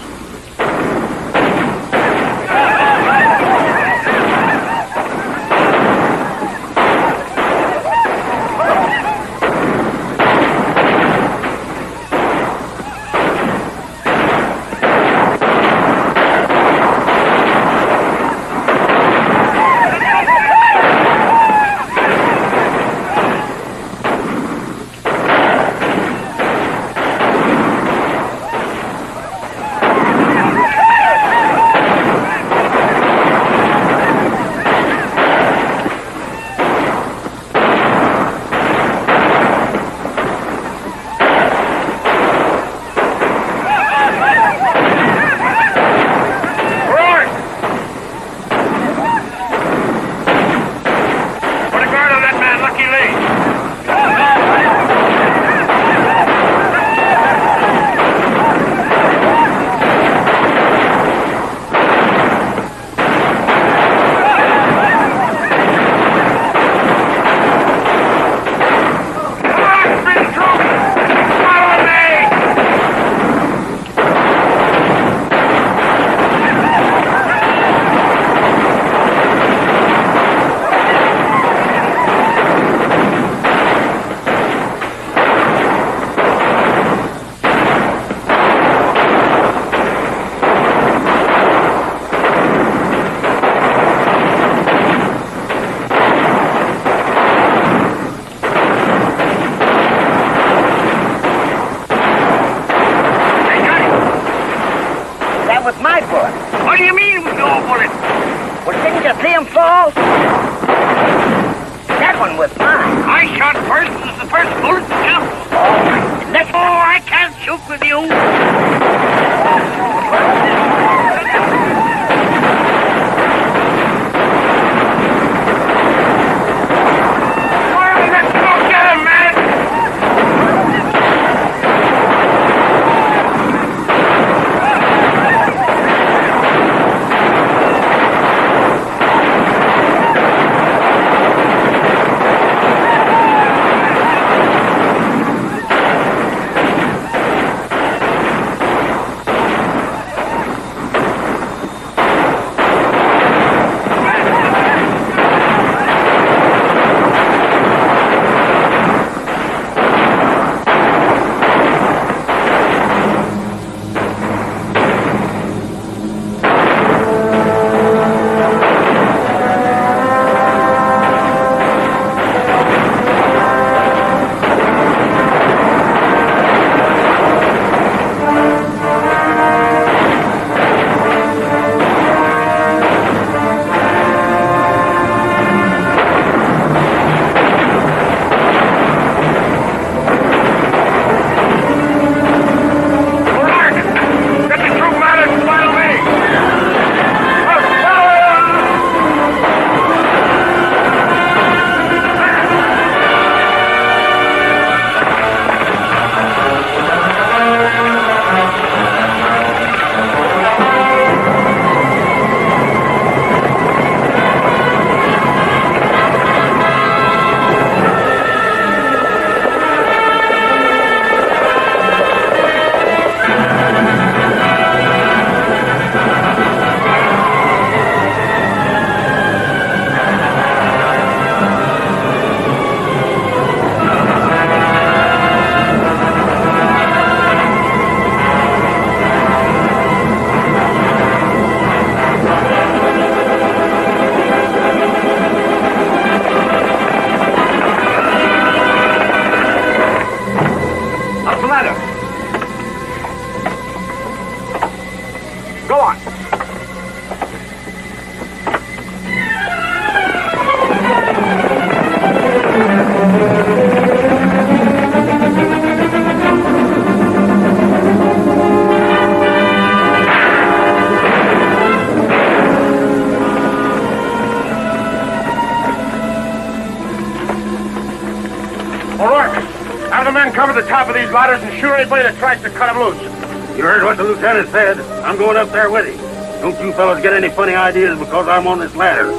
Speaker 3: Cover the top of these ladders and shoot anybody that tries to cut them loose.
Speaker 13: You heard what the lieutenant said. I'm going up there with him. Don't you fellas get any funny ideas because I'm on this ladder.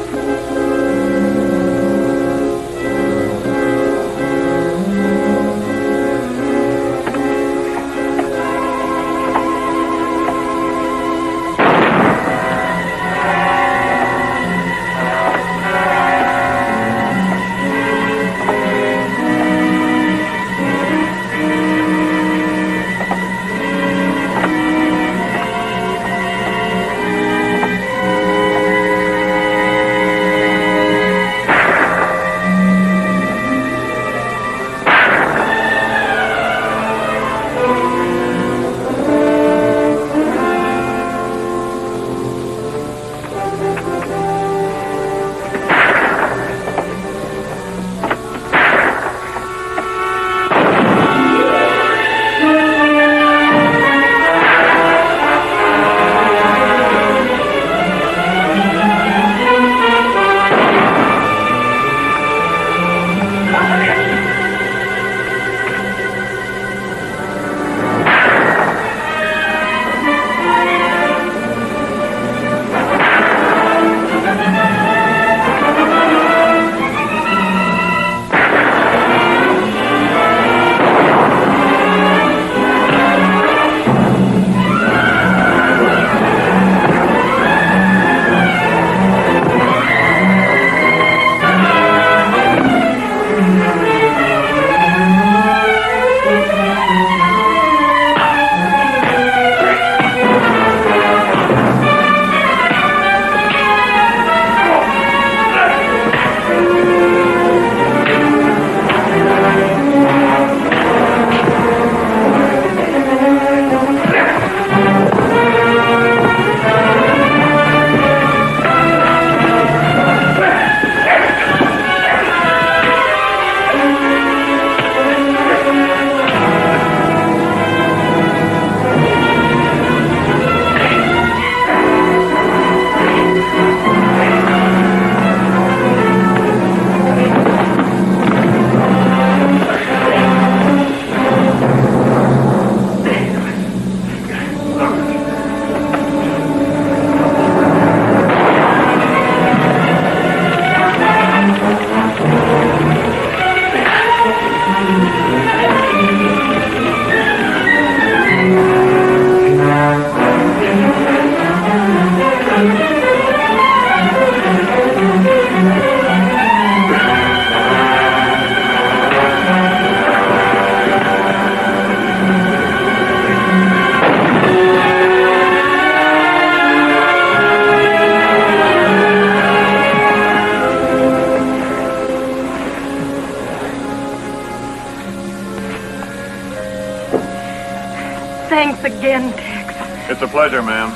Speaker 9: Thanks again, Tex.
Speaker 4: It's a pleasure, ma'am.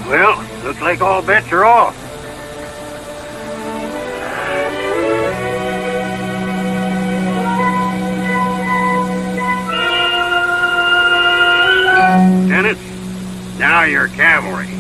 Speaker 13: Well, looks like all bets are off. Lieutenant, now you're cavalry.